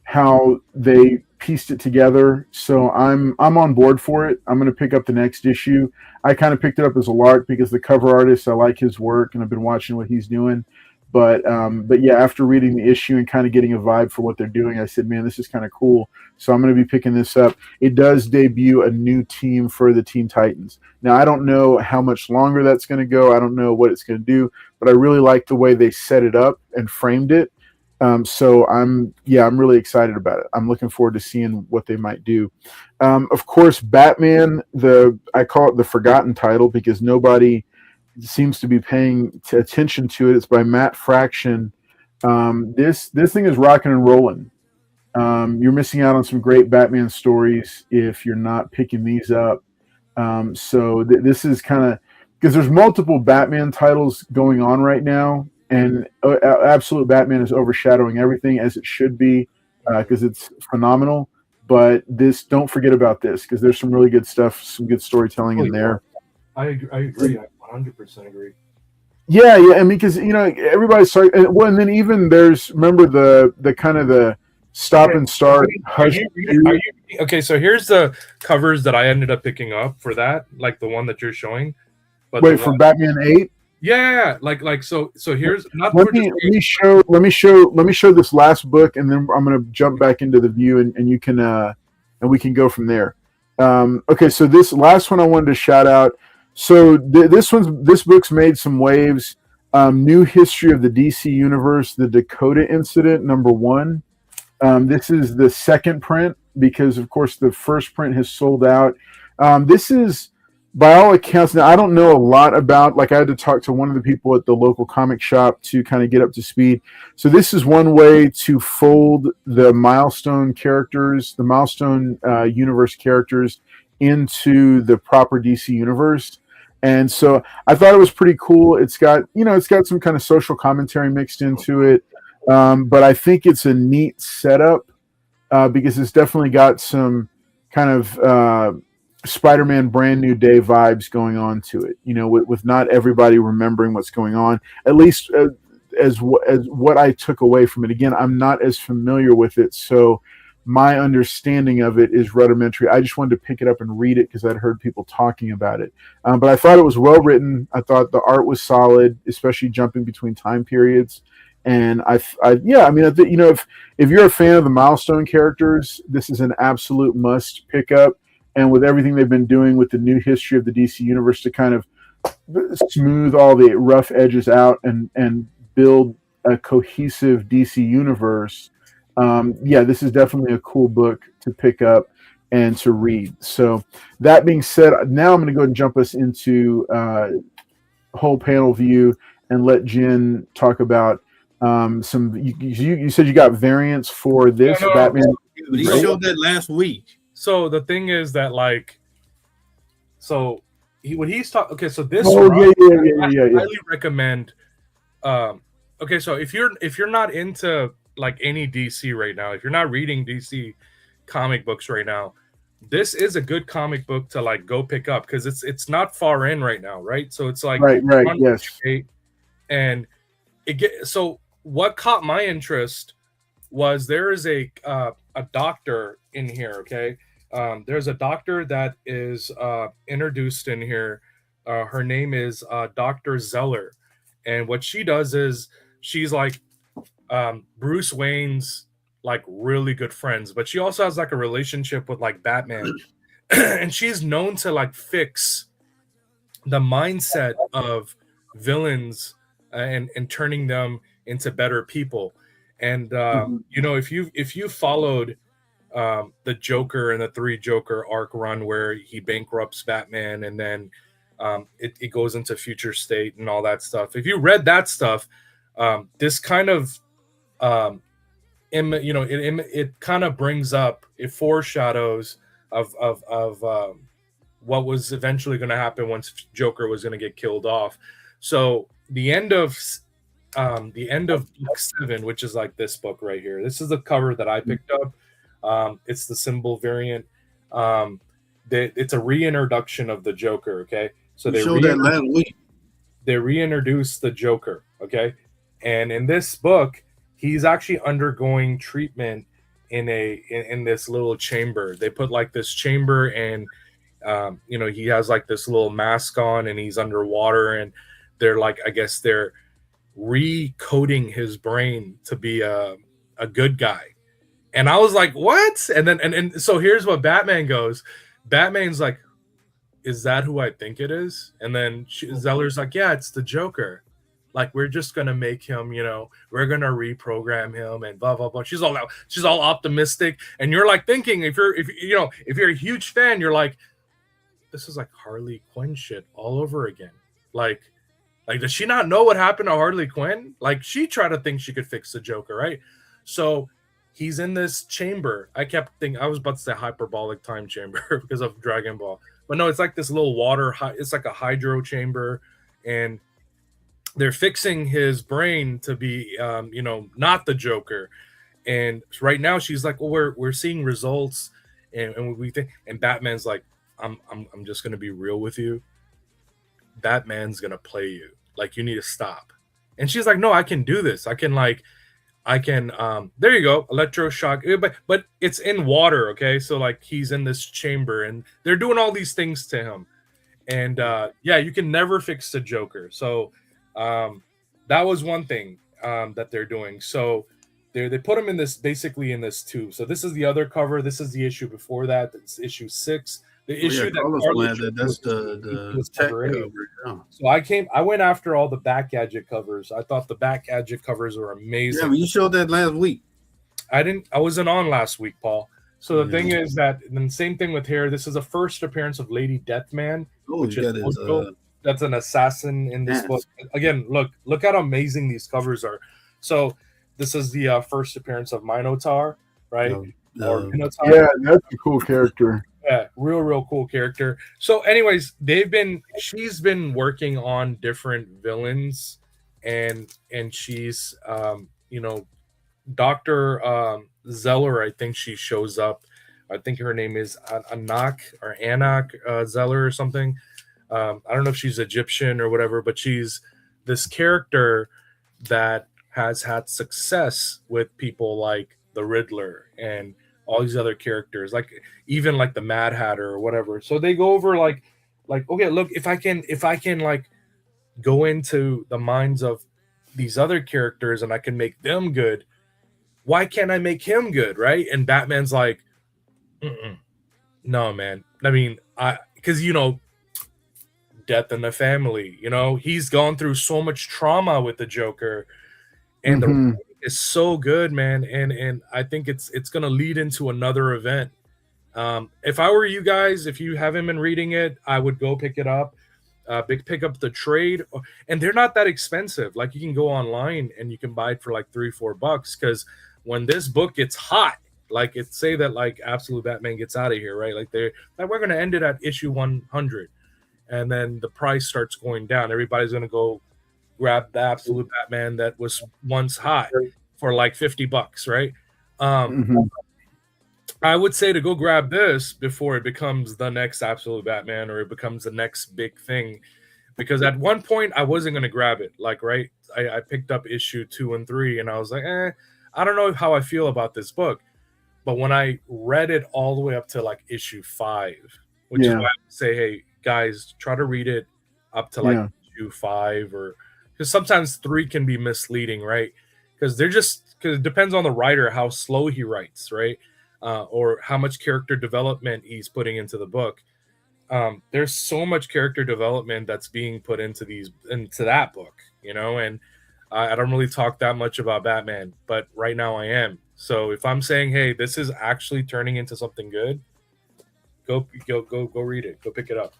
how they pieced it together. So I'm on board for it. I'm going to pick up the next issue. I kind of picked it up as a lark because the cover artist, I like his work and I've been watching what he's doing. But yeah, after reading the issue and kind of getting a vibe for what they're doing, I said, man, this is kind of cool. So I'm going to be picking this up. It does debut a new team for the Teen Titans. Now, I don't know how much longer that's going to go. I don't know what it's going to do, but I really like the way they set it up and framed it. So I'm really excited about it. I'm looking forward to seeing what they might do. Of course, Batman, I call it the forgotten title because nobody seems to be paying attention to it. It's by Matt Fraction. This thing is rocking and rolling. You're missing out on some great Batman stories if you're not picking these up. So this is kind of because there's multiple Batman titles going on right now. And Absolute Batman is overshadowing everything, as it should be, because it's phenomenal. But don't forget about this, because there's some really good stuff, some good storytelling in there. I agree. I 100% agree. Yeah. I mean, because everybody's sorry. And then even remember the kind of the stop and start. Okay, so here's the covers that I ended up picking up for that, like the one that you're showing. But wait, for Batman 8. Yeah, so here's not. Let me show this last book, and then I'm gonna jump back into the view, and you can and we can go from there. Okay, so this last one I wanted to shout out. So this book's made some waves. New History of the DC Universe, the Dakota Incident, #1. This is the second print because, of course, the first print has sold out. This is, by all accounts, now I don't know a lot about, like I had to talk to one of the people at the local comic shop to kind of get up to speed. So this is one way to fold the Milestone characters, the Milestone universe characters into the proper DC universe. And so I thought it was pretty cool. It's got some kind of social commentary mixed into it. But I think it's a neat setup because it's definitely got some kind of Spider-Man Brand New Day vibes going on to it, with not everybody remembering what's going on, at least as what I took away from it. Again, I'm not as familiar with it, so my understanding of it is rudimentary. I just wanted to pick it up and read it because I'd heard people talking about it. But I thought it was well written. I thought the art was solid, especially jumping between time periods. And I think, if you're a fan of the Milestone characters, this is an absolute must pick up. And with everything they've been doing with the New History of the DC Universe to kind of smooth all the rough edges out and build a cohesive DC universe, this is definitely a cool book to pick up and to read. So that being said, now I'm going to go ahead and jump us into whole panel view and let Jen talk about some. You said you got variants for this Batman. He showed that last week. So the thing is that, like, when he's talking, okay, so this, I highly recommend. Okay, so if you're not into like any DC right now, if you're not reading DC comic books right now, this is a good comic book to like go pick up because it's not far in right now, right? So it's like right, yes. And so what caught my interest was there is a doctor in here, okay? There's a doctor that is introduced in here. Her name is Dr. Zeller. And what she does is she's like Bruce Wayne's like really good friends, but she also has like a relationship with like Batman. And she's known to like fix the mindset of villains and turning them into better people. And if you followed the Joker and the 3 Joker arc run where he bankrupts Batman and then it goes into future state and all that stuff. If you read that stuff, this kind of it kind of brings up, it foreshadows of what was eventually going to happen once Joker was going to get killed off. So the end of book 7, which is like this book right here. This is the cover that I picked up. It's the symbol variant. It's a reintroduction of the Joker. Okay, so they showed that last week. They reintroduced the Joker. Okay, and in this book, he's actually undergoing treatment in this little chamber. They put like this chamber, and he has like this little mask on, and he's underwater, and they're like, I guess they're recoding his brain to be a good guy. And I was like, what? And then and so here's what Batman goes. Batman's like, is that who I think it is? And then Zeller's like, yeah, it's the Joker. Like, we're just gonna make him, we're gonna reprogram him and blah blah blah. She's all optimistic, and you're like thinking, if you're a huge fan, you're like, this is like Harley Quinn shit all over again. Like, does she not know what happened to Harley Quinn? Like, she tried to think she could fix the Joker, right? So he's in this chamber. I kept thinking, I was about to say hyperbolic time chamber because of Dragon Ball, but no, it's like this little water. It's like a hydro chamber, and they're fixing his brain to be, not the Joker. And right now she's like, well, we're seeing results, and we think, and Batman's like, I'm just gonna be real with you. Batman's gonna play you. Like, you need to stop. And she's like, no, I can do this. I can there you go, electroshock, but it's in water. Okay, so like he's in this chamber, and they're doing all these things to him, and you can never fix the Joker. So that was one thing that they're doing. So they put him in this basically in this tube. So this is the other cover. This is the issue before that. It's issue 6. The issue that Carlos had, that's the tech cover. Yeah. So I went after all the Back Gadget covers. I thought the Back Gadget covers were amazing. Yeah, you showed that last week. I wasn't on last week, Paul. So the thing is that, and the same thing with here. This is a first appearance of Lady Deathman, which is that's an assassin in this book. Again, look how amazing these covers are. So this is the first appearance of Minotaur, right? Or Minotaur. Yeah, that's a cool character. Yeah, real cool character. So, anyways, she's been working on different villains, and she's Dr. Zeller, I think she shows up. I think her name is Anak Zeller or something. I don't know if she's Egyptian or whatever, but she's this character that has had success with people like the Riddler and all these other characters, like even like the Mad Hatter or whatever. So they go over like okay, look, if I can like go into the minds of these other characters and I can make them good, why can't I make him good, right? And Batman's like, no, man. I mean, because death in the family, he's gone through so much trauma with the Joker, and the is so good, man, and I think it's gonna lead into another event. If I were you guys, if you haven't been reading it, I would go pick it up. Pick up the trade, and they're not that expensive. Like, you can go online and you can buy it for like $3-4, because when this book gets hot, like it's say that like Absolute Batman gets out of here, right? Like we're gonna end it at issue 100, and then the price starts going down. Everybody's gonna go grab the Absolute Batman that was once hot for like $50, right? I would say to go grab this before it becomes the next Absolute Batman, or it becomes the next big thing, because at one point I wasn't going to grab it. Like, right, I picked up issue 2 and 3 and I was like, I don't know how I feel about this book. But when I read it all the way up to like issue 5, which is why I say, hey guys, try to read it up to like issue 5, or because sometimes 3 can be misleading, right? Because it depends on the writer how slow he writes, right? Or how much character development he's putting into the book. There's so much character development that's being put into that book, and I don't really talk that much about Batman, but right now I am. So if I'm saying, hey, this is actually turning into something good, go read it, go pick it up.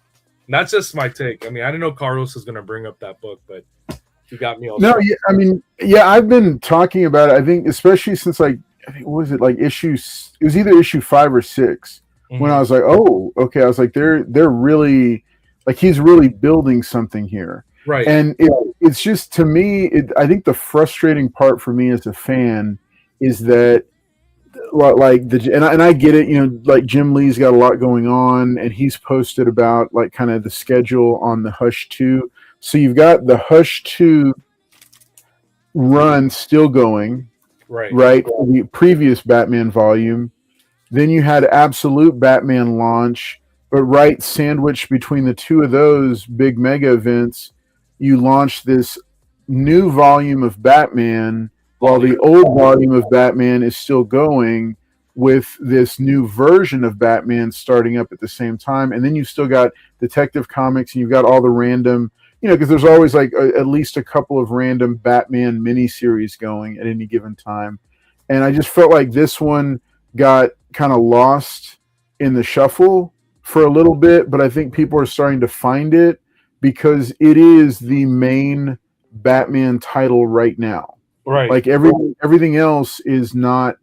And that's just my take. I mean, I didn't know Carlos was going to bring up that book, but he got me all. No, yeah, I mean, yeah, I've been talking about it. I think especially since like, I think, what was it, like issues? It was either issue 5 or 6 when I was like, oh, okay. I was like, they're really, like, he's really building something here, right? And it's just, to me, I think the frustrating part for me as a fan is that, like, and I get it, like Jim Lee's got a lot going on, and he's posted about like kind of the schedule on the Hush 2. So you've got the Hush 2 run still going. Right, the previous Batman volume. Then you had Absolute Batman launch, but right sandwiched between the two of those big mega events, you launched this new volume of Batman, while the old volume of Batman is still going, with this new version of Batman starting up at the same time. And then you've still got Detective Comics, and you've got all the random, because there's always like at least a couple of random Batman miniseries going at any given time. And I just felt like this one got kind of lost in the shuffle for a little bit, but I think people are starting to find it because it is the main Batman title right now. Right. Like everything else is not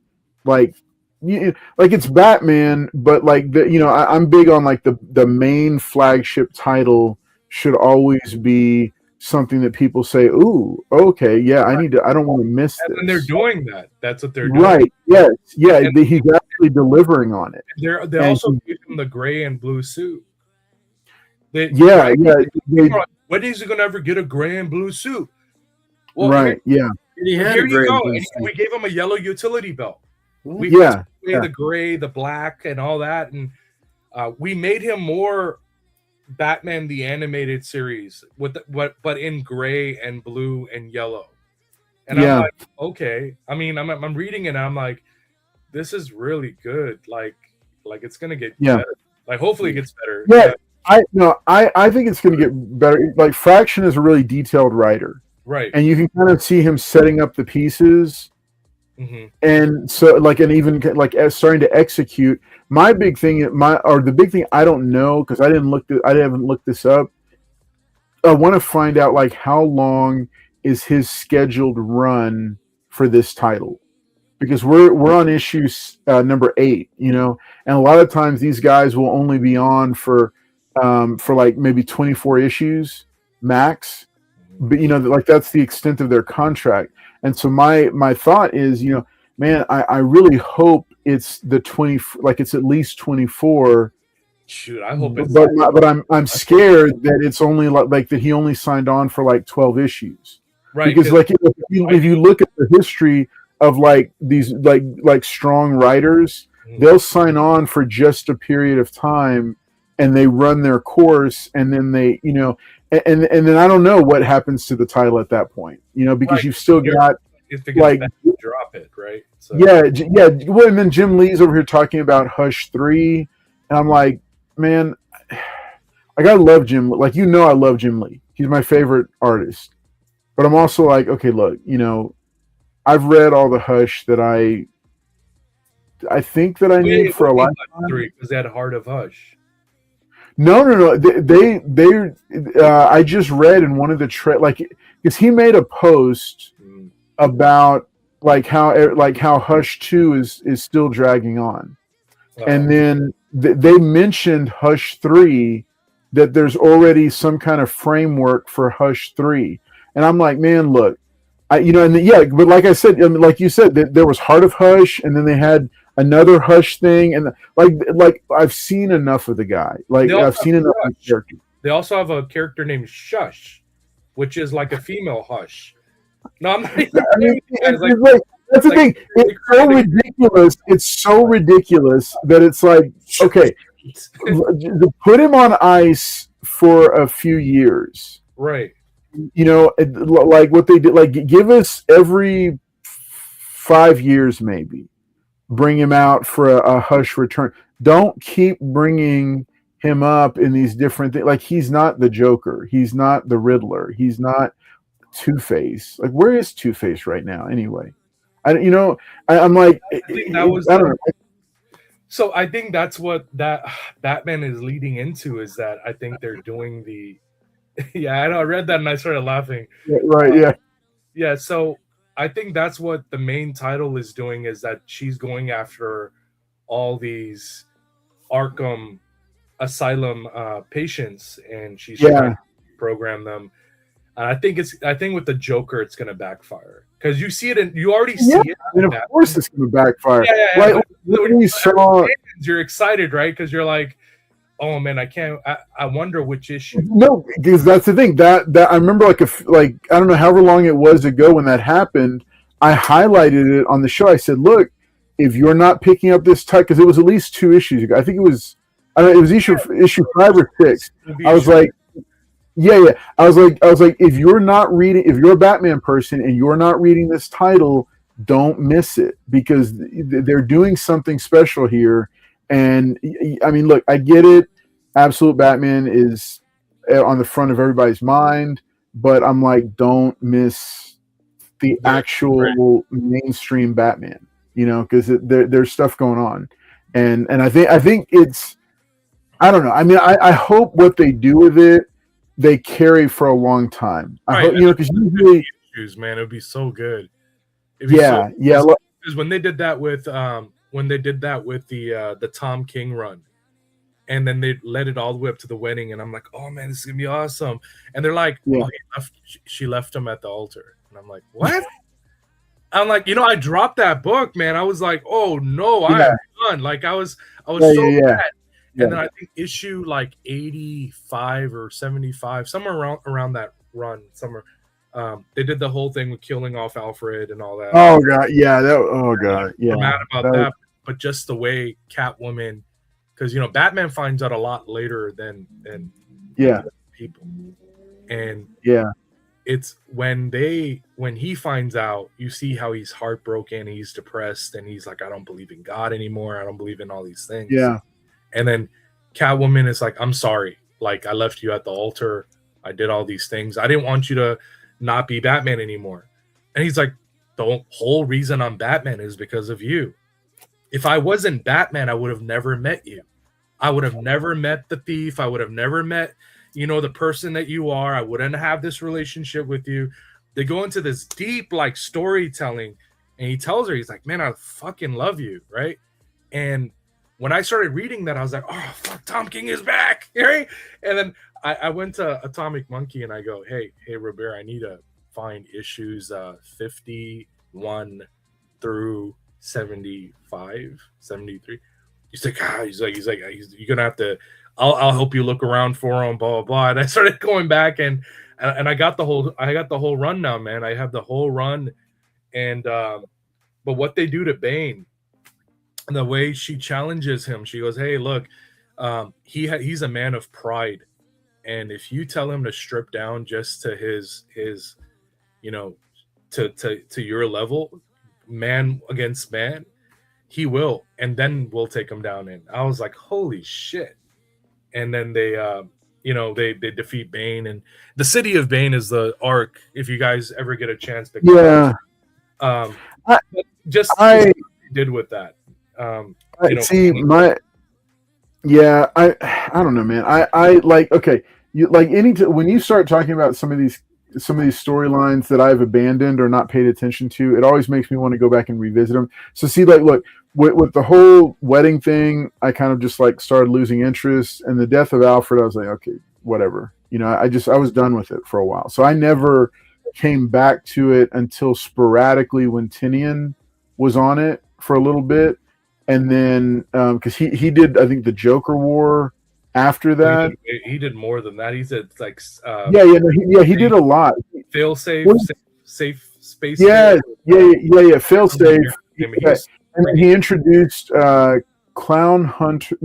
like it's Batman, but like I'm big on like the main flagship title should always be something that people say, "Ooh, okay, yeah, I don't want to miss this." And they're doing that. That's what they're doing. Right? Yes, yeah. And he's actually delivering on it. They also give him the gray and blue suit. When is he gonna ever get a gray and blue suit? Well, right? Yeah. Here you go. And we gave him a yellow utility belt. We the gray, the black, and all that, and we made him more Batman the Animated Series but in gray and blue and yellow, And I'm like, okay. I mean, I'm reading it and I'm like, this is really good. Like it's gonna get better. Like hopefully it gets better. Yeah. I think it's gonna get better. Like Fraction is a really detailed writer. Right. And you can kind of see him setting up the pieces. Mm-hmm. And so and even like starting to execute. My big thing, the big thing I don't know, because I haven't looked this up. I want to find out like how long is his scheduled run for this title, because we're on issue number 8, and a lot of times these guys will only be on for like maybe 24 issues max, but like that's the extent of their contract. And so my thought is, man, I really hope it's the 20, like it's at least 24. Shoot, I hope it's. But I'm scared that it's only like that he only signed on for like 12 issues. Right. Because like if you look at the history of like these like strong writers, they'll sign on for just a period of time and they run their course, and then they and then I don't know what happens to the title at that point, because you've still got like drop it, right? So. Yeah. Well, and then Jim Lee's over here talking about Hush 3, and I'm like, man, I gotta love Jim. Like I love Jim Lee. He's my favorite artist. But I'm also like, okay, look, I've read all the Hush that I think that I need for a lifetime. 3 because they had Heart of Hush. No. They I just read in one of the because he made a post about like how Hush 2 is still dragging on, and then they mentioned Hush 3, that there's already some kind of framework for Hush 3, and I'm like, man, look, but like I said, like you said, there was Heart of Hush, and then they had another Hush thing, and like I've seen enough of the guy. Like I've seen enough of the character. They also have a character named Shush, which is like a female Hush. No, I'm not. That's the thing. It's so ridiculous. It's so ridiculous that it's like, okay, put him on ice for a few years, right? Like what they did. Like give us every 5 years, maybe. Bring him out for a Hush return. Don't keep bringing him up in these different things. Like he's not the Joker. He's not the Riddler. He's not Two-Face. Like where is Two-Face right now? Anyway, I'm like, I think that was. I don't know. So I think that's what that Batman is leading into, is that I think they're doing the. Yeah, I know. I read that and I started laughing. Yeah, right. Yeah. Yeah. So. I think that's what the main title is doing, is that she's going after all these Arkham Asylum patients, and she's trying to program them. And I think with the Joker, it's going to backfire, because you see it, you already see it. And of course, it's going to backfire. Yeah. Like, when you saw, you're excited, right? Because you're like, oh man, I wonder which issue. No, because that's the thing that I remember, like I don't know however long it was ago when that happened. I highlighted it on the show. I said, look, if you're not picking up this title, because it was at least 2 issues ago. I think it was issue 5 or 6. I was like, yeah. I was like, if you're a Batman person and you're not reading this title, don't miss it, because they're doing something special here. And I mean, look, I get it. Absolute Batman is on the front of everybody's mind, but I'm like, don't miss the actual mainstream Batman, because there's stuff going on, and I think it's, I don't know. I mean, I hope what they do with it, they carry for a long time. I hope, because usually, man, it would be so good. Yeah. Because when they did that with the Tom King run, and then they led it all the way up to the wedding, and I'm like, oh man, this is gonna be awesome. And they're like, she left him at the altar, and I'm like, what? I'm like, I dropped that book, man. I was like, oh no, I'm done. Like I was so mad. And then I think issue like 85 or 75, somewhere around that run, they did the whole thing with killing off Alfred and all that. Oh god, yeah. I'm mad about that, but just the way Catwoman, because Batman finds out a lot later than people, and it's when he finds out, you see how he's heartbroken, he's depressed, and he's like, I don't believe in God anymore. I don't believe in all these things. Yeah. And then Catwoman is like, I'm sorry. Like, I left you at the altar. I did all these things. I didn't want you to not be Batman anymore. And he's like, the whole reason I'm Batman is because of you. If I wasn't Batman, I would have never met you. I would have never met the thief. I would have never met, the person that you are. I wouldn't have this relationship with you. They go into this deep, like, storytelling, and he tells her, he's like, man, I fucking love you, right? And when I started reading that, I was like, oh, fuck, Tom King is back, right? And then I went to Atomic Monkey, and I go, hey, Robert, I need to find issues 51 through 75, 73. He's like, you're gonna have to. I'll help you look around for him, blah blah blah. And I started going back, and I got the whole run now, man. I have the whole run, and but what they do to Bane, the way she challenges him, she goes, hey, look, he's a man of pride, and if you tell him to strip down just to his to your level, man against man, he will, and then we'll take him down. And I was like, holy shit. And then they they defeat Bane, and the City of Bane is the arc, if you guys ever get a chance to I did with that. I don't know, man. I like, okay, you like when you start talking about some of these storylines that I've abandoned or not paid attention to, it always makes me want to go back and revisit them. So see, like, look, with the whole wedding thing, I kind of just like started losing interest, and the death of Alfred, I was like, okay, whatever. I was done with it for a while. So I never came back to it until sporadically when Tinian was on it for a little bit. And then, because he did, I think, the Joker War after that. He did more than that. He said, like, he did a lot. Fail safe space. Yeah, fail safe. And he introduced Clown Hunter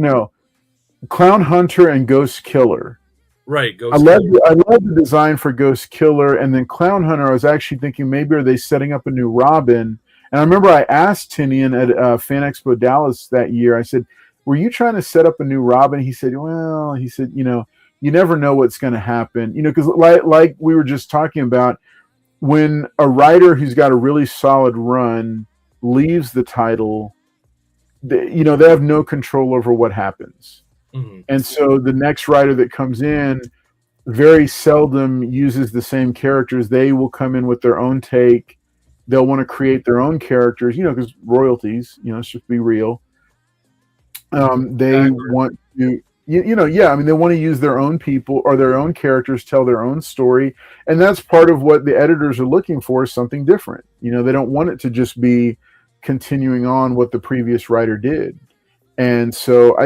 and Ghost Killer. Right. I love the design for Ghost Killer, and then Clown Hunter. I was actually thinking, maybe are they setting up a new Robin? And I remember I asked Tinian at Fan Expo Dallas that year. I said, were you trying to set up a new Robin? He said, well, you never know what's going to happen. Because like we were just talking about, when a writer who's got a really solid run leaves the title, they have no control over what happens. Mm-hmm. And so the next writer that comes in very seldom uses the same characters. They will come in with their own take. They'll want to create their own characters, because royalties, let's just be real. They want to, they want to use their own people or their own characters, tell their own story. And that's part of what the editors are looking for, is something different. They don't want it to just be continuing on what the previous writer did. And so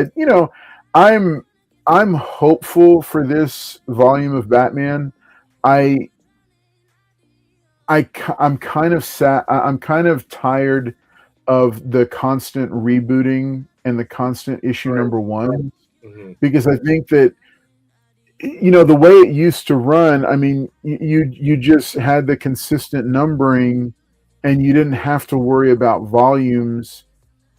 I'm hopeful for this volume of Batman. I'm kind of sad. I'm kind of tired of the constant rebooting and the constant issue number one, mm-hmm. because I think that the way it used to run, I mean, you just had the consistent numbering, and you didn't have to worry about volumes.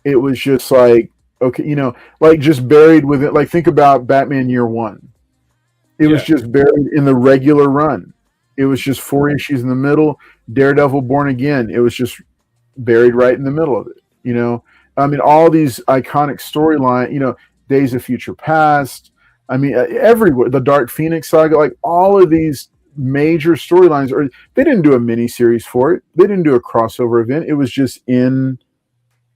It was just like, okay, like just buried with it. Like, think about Batman Year One. It was just buried in the regular run. It was just 4 issues in the middle. Daredevil Born Again, it was just buried right in the middle of it. I mean, all these iconic storyline, Days of Future Past. I mean, everywhere. The Dark Phoenix saga, like all of these major storylines, or they didn't do a miniseries for it. They didn't do a crossover event. It was just in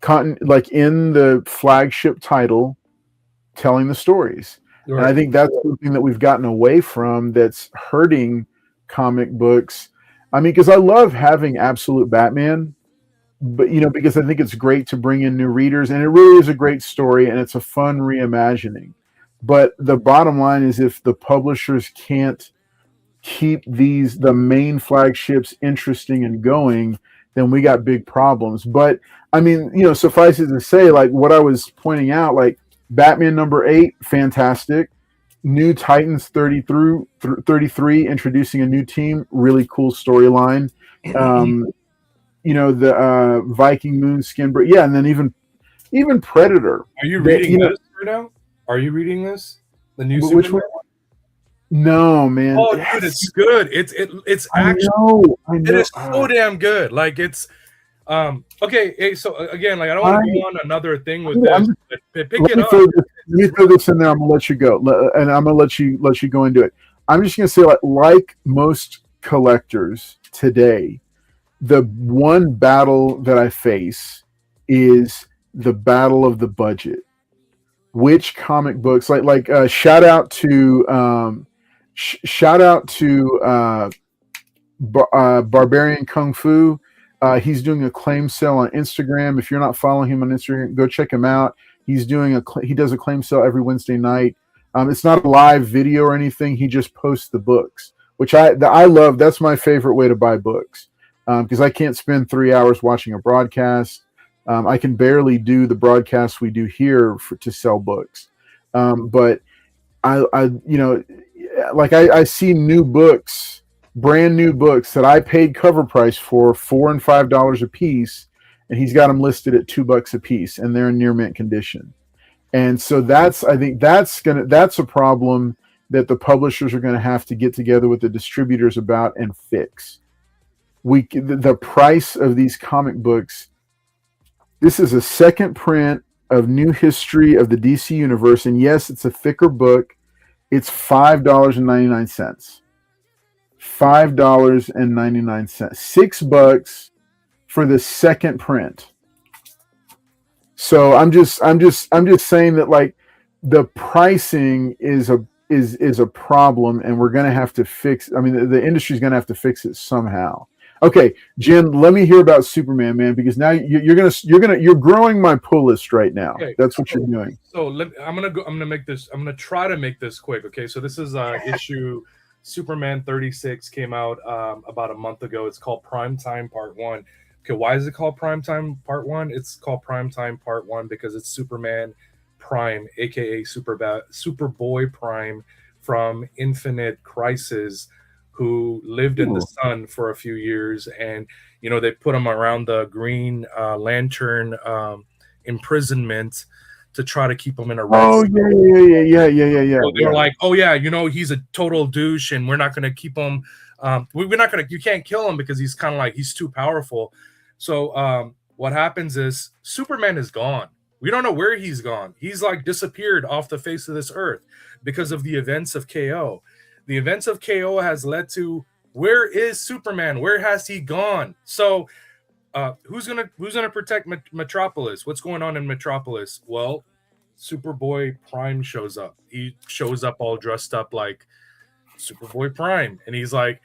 the flagship title, telling the stories. Right. And I think that's something that we've gotten away from, that's hurting comic books. I mean, because I love having Absolute Batman, but because I think it's great to bring in new readers, and it really is a great story, and it's a fun reimagining. But the bottom line is, if the publishers can't keep the main flagships interesting and going, then we got big problems. But I mean, suffice it to say, like what I was pointing out, like Batman number 8, fantastic. New Titans 33, introducing a new team. Really cool storyline. The Viking Moonskin, but yeah, and then even Predator. Are you reading this right now? Are you reading this? The new Which one? No, man. Oh, dude, it's good. It's actually I know. It is so damn good. Like it's okay. So again, like I don't want to go on another thing with this. But pick it up. Let me throw this in there. I'm gonna let you go, and I'm gonna let you go into it. I'm just gonna say, like most collectors today, the one battle that I face is the battle of the budget. Which comic books, shout out to Barbarian Kung Fu. He's doing a claim sale on Instagram. If you're not following him on Instagram, go check him out. He does a claim sale every Wednesday night. It's not a live video or anything. He just posts the books, which I love. That's my favorite way to buy books, because I can't spend 3 hours watching a broadcast. I can barely do the broadcasts we do here to sell books. But I see new books, brand new books that I paid cover price for $4 and $5 a piece, and he's got them listed at $2 a piece, and they're in near mint condition. And so I think that's a problem that the publishers are going to have to get together with the distributors about and fix. The price of these comic books. This is a second print of New History of the DC Universe, and yes, it's a thicker book. It's $5.99. $5.99. $6 for the second print. So I'm just saying that, like, the pricing is a problem, and we're going to have to fix. I mean, the industry's going to have to fix it somehow. Okay, Jen, let me hear about Superman, man, because now you're growing my pull list right now. Okay, that's what you're doing. So I'm gonna try to make this quick. Okay, so this is issue Superman 36 came out about a month ago. It's called Primetime Part 1. Okay, why is it called Primetime Part 1? It's called Primetime Part 1 because it's Superman Prime, aka Superboy Prime from Infinite Crisis, who lived in the sun for a few years, and they put him around the Green Lantern imprisonment to try to keep him in a red. Oh yeah. So they were like, oh yeah, he's a total douche, and we're not going to keep him. You can't kill him because he's kind of like, he's too powerful. So what happens is Superman is gone. We don't know where he's gone. He's like disappeared off the face of this earth because of the events of KO. The events of KO has led to, where is Superman? Where has he gone? So who's gonna protect Metropolis? What's going on in Metropolis? Well, Superboy Prime shows up. He shows up all dressed up like Superboy Prime, and he's like,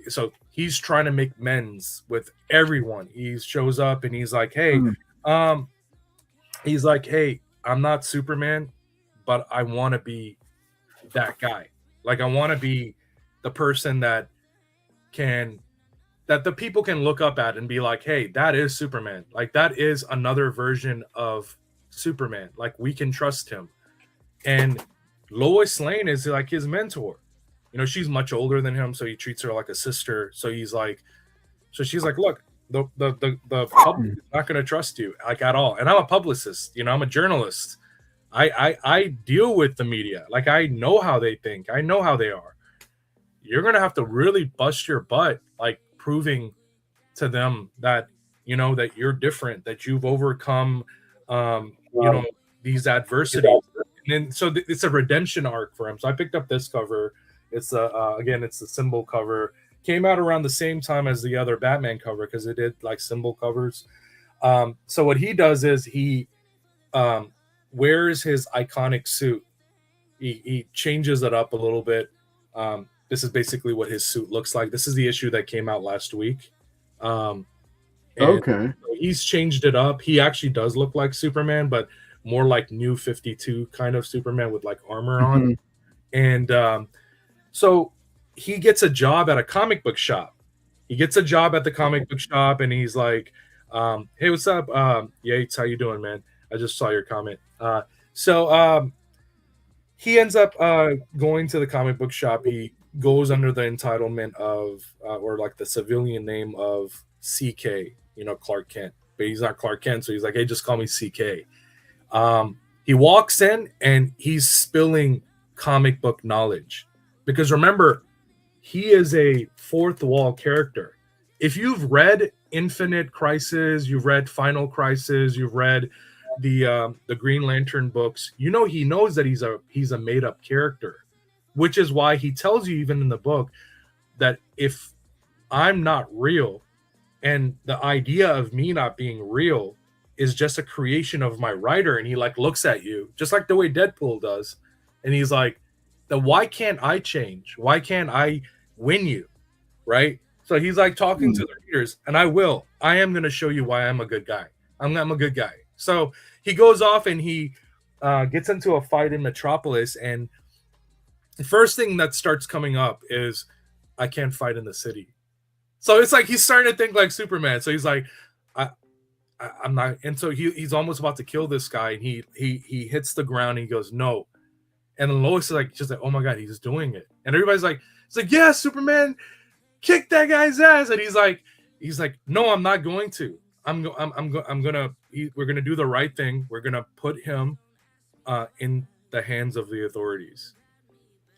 so he's trying to make amends with everyone. He shows up and he's like, hey, I'm not Superman, but I want to be that guy. Like, I want to be the person that the people can look up at and be like, hey, that is Superman. Like, that is another version of Superman. Like, we can trust him. And Lois Lane is like his mentor. She's much older than him, so he treats her like a sister. So she's like, look, the public is not going to trust you, like, at all. And I'm a publicist. I'm a journalist. I deal with the media. Like, I know how they think. I know how they are. You're going to have to really bust your butt, like, proving to them that, that you're different, that you've overcome, these adversities. And then, so it's a redemption arc for him. So I picked up this cover. It's it's the symbol cover. Came out around the same time as the other Batman cover because it did like symbol covers. So what he does is he wears his iconic suit. He changes it up a little bit. This is basically what his suit looks like. This is the issue that came out last week. Okay. So he's changed it up. He actually does look like Superman, but more like New 52 kind of Superman with like armor on. And so he gets a job at a comic book shop. He gets a job at the comic book shop, and he's like, hey, what's up? Yates, how you doing, man? I just saw your comment. So he ends up going to the comic book shop. He goes under the entitlement of or like the civilian name of CK, Clark Kent, but he's not Clark Kent, so he's like, hey, just call me CK. He walks in and he's spilling comic book knowledge, because remember, he is a fourth wall character. If you've read Infinite Crisis, you've read Final Crisis, you've read the Green Lantern books, he knows that he's a made up character, which is why he tells you even in the book that if I'm not real, and the idea of me not being real is just a creation of my writer, and he like looks at you just like the way Deadpool does, and he's like, why can't I change? Why can't I win you? Right? So he's like talking to the readers, and I am going to show you why I'm a good guy. I'm a good guy. So he goes off and he gets into a fight in Metropolis, and the first thing that starts coming up is, I can't fight in the city. So it's like he's starting to think like Superman. So he's like, I'm not. And so he's almost about to kill this guy, and he hits the ground and he goes, no. And then Lois is like, just like, oh my God, he's doing it. And everybody's like, it's like, yeah, Superman, kick that guy's ass. And he's like, no, I'm not going to. We're gonna do the right thing. We're gonna put him in the hands of the authorities.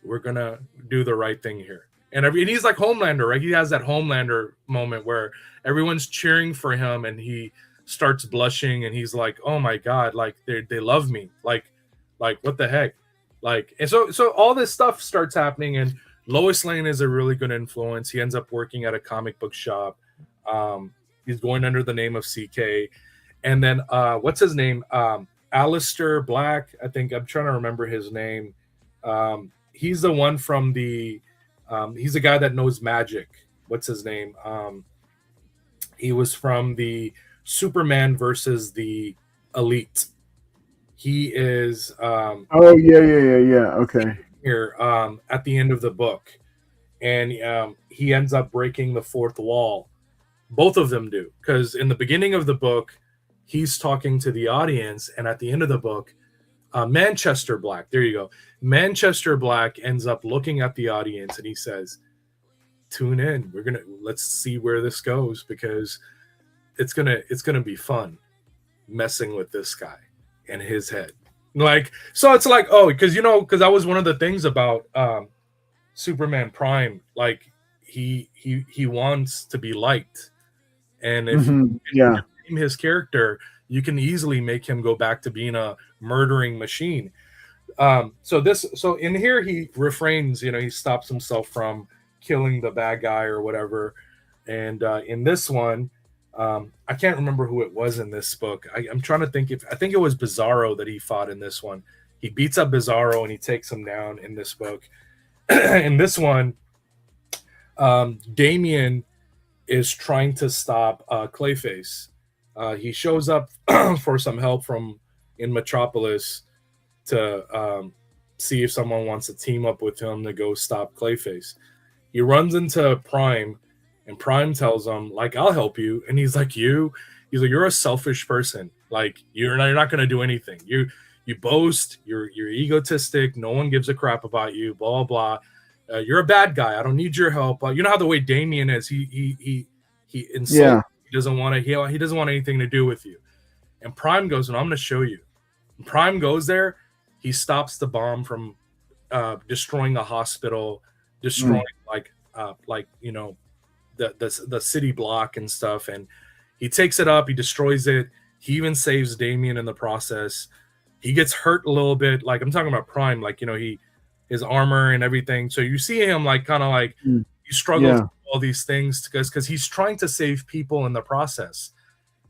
We're gonna do the right thing here. And he's like Homelander, right? He has that Homelander moment where everyone's cheering for him, and he starts blushing, and he's like, oh my God, like they love me, like what the heck, like. And so all this stuff starts happening, and Lois Lane is a really good influence. He ends up working at a comic book shop. He's going under the name of CK. And then what's his name? Alistair Black, I think. I'm trying to remember his name. He's the one from the he's the guy that knows magic. What's his name? He was from the Superman versus the Elite. He is oh yeah. Okay. Here at the end of the book, and he ends up breaking the fourth wall. Both of them do, because in the beginning of the book, he's talking to the audience, and at the end of the book, Manchester Black, there you go. Manchester Black ends up looking at the audience, and he says, tune in. Let's see where this goes, because it's gonna be fun messing with this guy and his head. Like, so it's like, oh, because that was one of the things about Superman Prime. Like, he wants to be liked, and if you name his character, you can easily make him go back to being a murdering machine. So in here he refrains, he stops himself from killing the bad guy or whatever. And in this one, I can't remember who it was in this book. I'm trying to think I think it was Bizarro that he fought in this one. He beats up Bizarro and he takes him down in this book. In this one, Damian is trying to stop Clayface. He shows up for some help in Metropolis to see if someone wants to team up with him to go stop Clayface. He runs into Prime, and Prime tells him, like, I'll help you. And he's like, you're a selfish person. Like, you're not going to do anything. You boast, you're egotistic. No one gives a crap about you, blah, blah. You're a bad guy. I don't need your help. You know how the way Damian is, he insults. Yeah. He doesn't want anything to do with you. And Prime goes, and I'm going to show you. And Prime goes there. He stops the bomb from destroying the hospital, destroying the city block and stuff. And he takes it up. He destroys it. He even saves Damian in the process. He gets hurt a little bit. Like, I'm talking about Prime. Like, his armor and everything. So you see him he struggles with all these things because he's trying to save people in the process.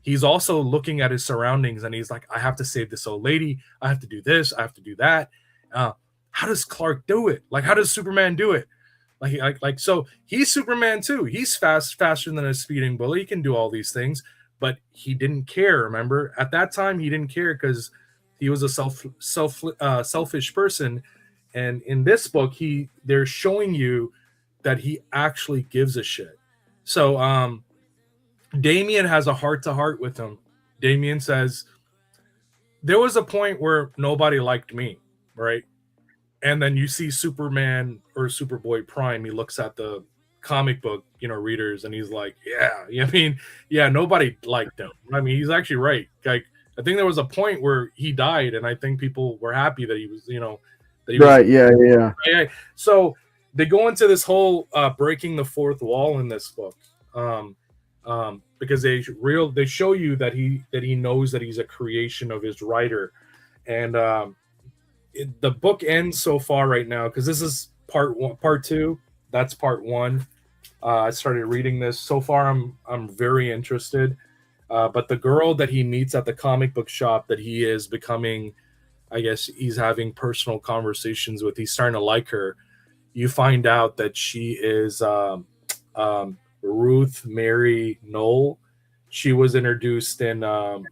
He's also looking at his surroundings, and he's like, I have to save this old lady. I have to do this. I have to do that. How does Clark do it? Like, how does Superman do it? Like, so he's Superman too. He's faster than a speeding bullet. He can do all these things, but he didn't care. Remember, at that time, he didn't care because he was a selfish person. And in this book, they're showing you that he actually gives a shit. So Damian has a heart-to-heart with him. Damian says, there was a point where nobody liked me, right? and then you see Superman or Superboy Prime. He looks at the comic book, readers, and he's like, yeah. I mean, yeah, nobody liked him. I mean, he's actually right. Like, I think there was a point where he died, and I think people were happy that he was, that he right. was. Yeah. So they go into this whole breaking the fourth wall in this book, because they show you that he knows that he's a creation of his writer, and the book ends so far right now, because this is part two. That's part one. I started reading this. So far, I'm very interested. But the girl that he meets at the comic book shop that he is becoming, I guess he's having personal conversations with, he's starting to like her. You find out that she is Ruth Mary Knoll. She was introduced in I'm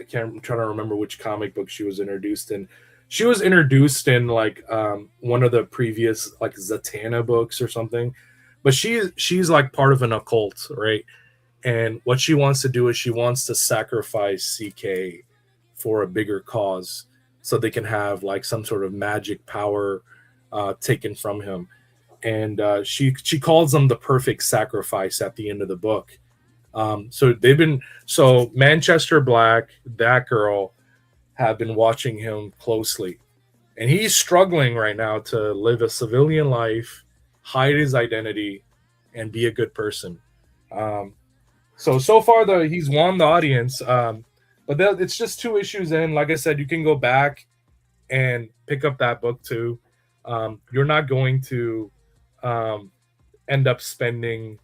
trying to remember which comic book she was introduced in. She was introduced in like one of the previous like Zatanna books or something. But she's like part of an occult, right? And what she wants to do is she wants to sacrifice CK for a bigger cause, so they can have like some sort of magic power taken from him. And she calls them the perfect sacrifice at the end of the book. So Manchester Black, that girl, have been watching him closly, and he's struggling right now to live a civilian life, hide his identity, and be a good person. So far, he's won the audience, but it's just 2 issues in. Like I said, you can go back and pick up that book too. You're not going to end up spending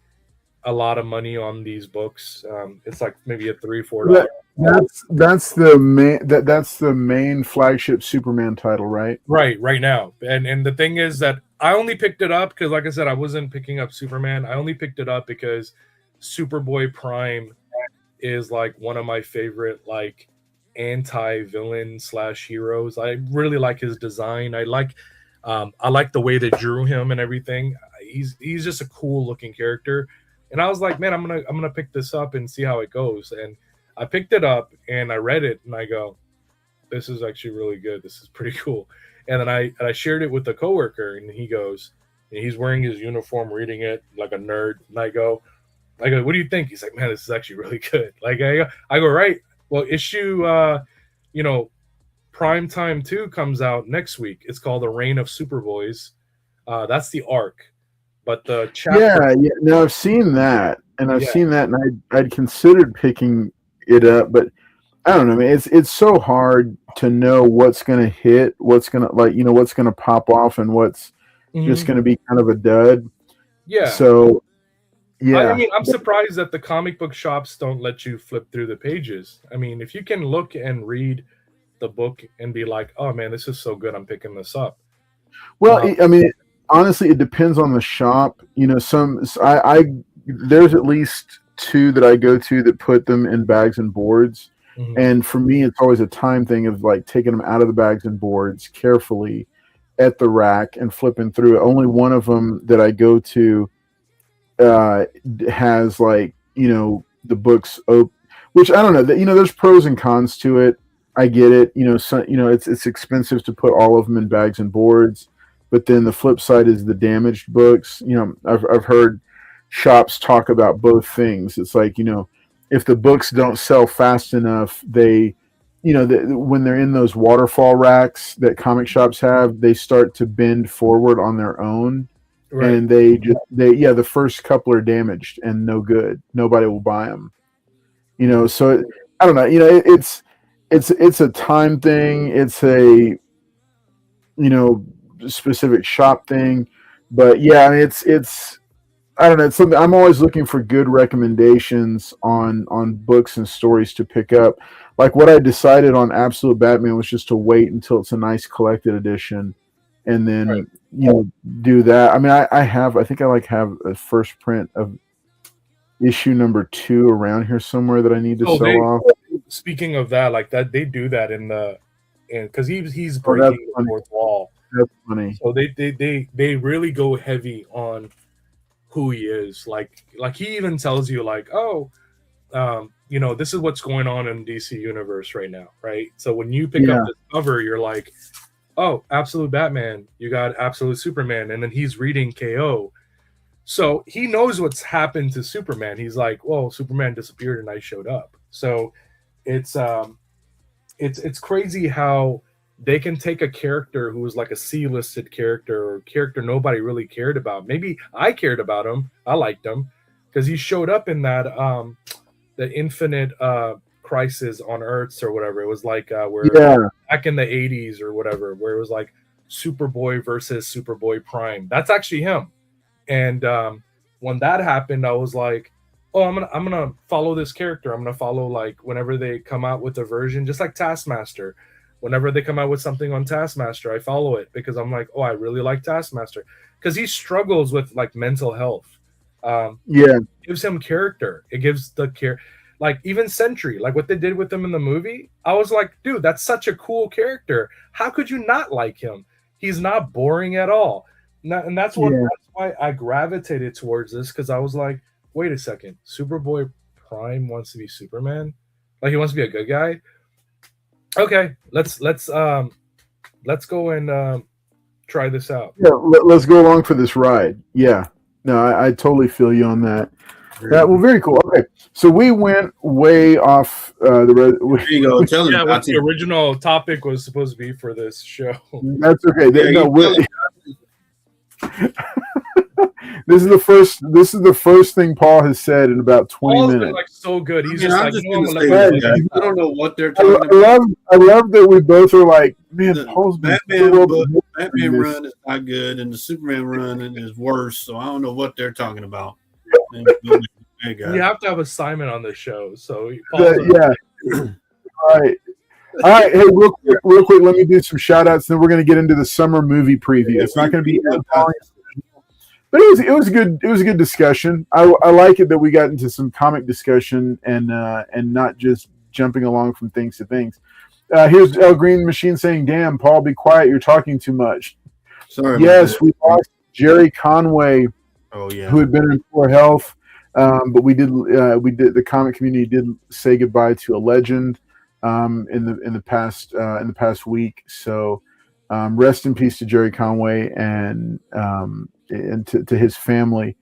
a lot of money on these books. It's like maybe a $3-4. That's the main flagship Superman title, right? Right now. And the thing is that I only picked it up because, like I said, I wasn't picking up Superman. I only picked it up because Superboy Prime is like one of my favorite like anti-villain / heroes. I really like his design. I like the way they drew him and everything. He's just a cool looking character. And I was like, man, I'm gonna pick this up and see how it goes. And I picked it up and I read it and I go, this is actually really good. This is pretty cool. And then I shared it with a coworker, and he goes, and he's wearing his uniform reading it like a nerd. And I go, what do you think? He's like, man, this is actually really good. Like I go, right. Well, issue Prime Time 2 comes out next week. It's called The Reign of Superboys. That's the arc. But the chapter, yeah. No, I've seen that, and I'd considered picking it up, but I don't know, man. It's so hard to know what's going to hit, what's going to what's going to pop off, and what's just going to be kind of a dud. Yeah. So, yeah. I mean, I'm surprised that the comic book shops don't let you flip through the pages. I mean, if you can look and read the book and be like, oh man, this is so good, I'm picking this up. Well, I mean, honestly, it depends on the shop. There's at least 2 that I go to that put them in bags and boards. Mm-hmm. And for me, it's always a time thing of like taking them out of the bags and boards carefully at the rack and flipping through it. Only one of them that I go to has like, the books open, which I don't know that, there's pros and cons to it. I get it. It's expensive to put all of them in bags and boards. But then the flip side is the damaged books. I've heard shops talk about both things. It's like, if the books don't sell fast enough, they, when they're in those waterfall racks that comic shops have, they start to bend forward on their own. Right. And the first couple are damaged and no good. Nobody will buy them. So I don't know. It's a time thing. It's a, specific shop thing, but yeah, I mean, it's I don't know. It's something I'm always looking for good recommendations on books and stories to pick up. Like what I decided on Absolute Batman was just to wait until it's a nice collected edition, and then do that. I mean, I think I have a first print of issue number 2 around here somewhere that I need to sell off. Speaking of that, like that, they do that because he's breaking the fourth wall. That's funny. So they really go heavy on who he is. Like he even tells you like, this is what's going on in DC Universe right now, right? So when you pick up this cover, you're like, oh, Absolute Batman, you got Absolute Superman, and then he's reading KO. So he knows what's happened to Superman. He's like, well, Superman disappeared and I showed up. So it's it's crazy how they can take a character who was like a C-listed character or character nobody really cared about. Maybe I cared about him. I liked him because he showed up in that the Infinite Crisis on Earths or whatever. It was like where back in the 80s or whatever, where it was like Superboy versus Superboy Prime. That's actually him. And when that happened, I was like, oh, I'm gonna follow this character. I'm gonna follow, like, whenever they come out with a version, just like Taskmaster. Whenever they come out with something on Taskmaster, I follow it because I'm like, oh, I really like Taskmaster because he struggles with like mental health. It gives him character. It gives the care, like even Sentry, like what they did with him in the movie. I was like, dude, that's such a cool character. How could you not like him? He's not boring at all. And that's why I gravitated towards this, because I was like, wait a second, Superboy Prime wants to be Superman, like he wants to be a good guy. Okay, let's go and try this out. Yeah, let's go along for this ride. Yeah, no, I totally feel you on that. Well, very cool. Okay, so we went way off the. There you go. Tell yeah, what the original topic was supposed to be for this show. That's okay. This is the first thing Paul has said in about 20 Paul's minutes. been, like, so good. He's I don't know what they're talking about. I love that we both are like, man, Paul's been Batman run is not good, and the Superman run is worse. So I don't know what they're talking about. You have to have a Simon on the show. So yeah. All right. Hey, real quick, let me do some shout outs, then we're going to get into the summer movie preview. It's not going to be but it was a good discussion. I like it that we got into some comic discussion and not just jumping along from things to things. Here's El Green Machine saying, "Damn, Paul, be quiet. You're talking too much." Sorry. Yes, we lost Jerry Conway. Oh yeah, who had been in poor health, but we did the comic community did say goodbye to a legend in the past week. So rest in peace to Jerry Conway and to his family.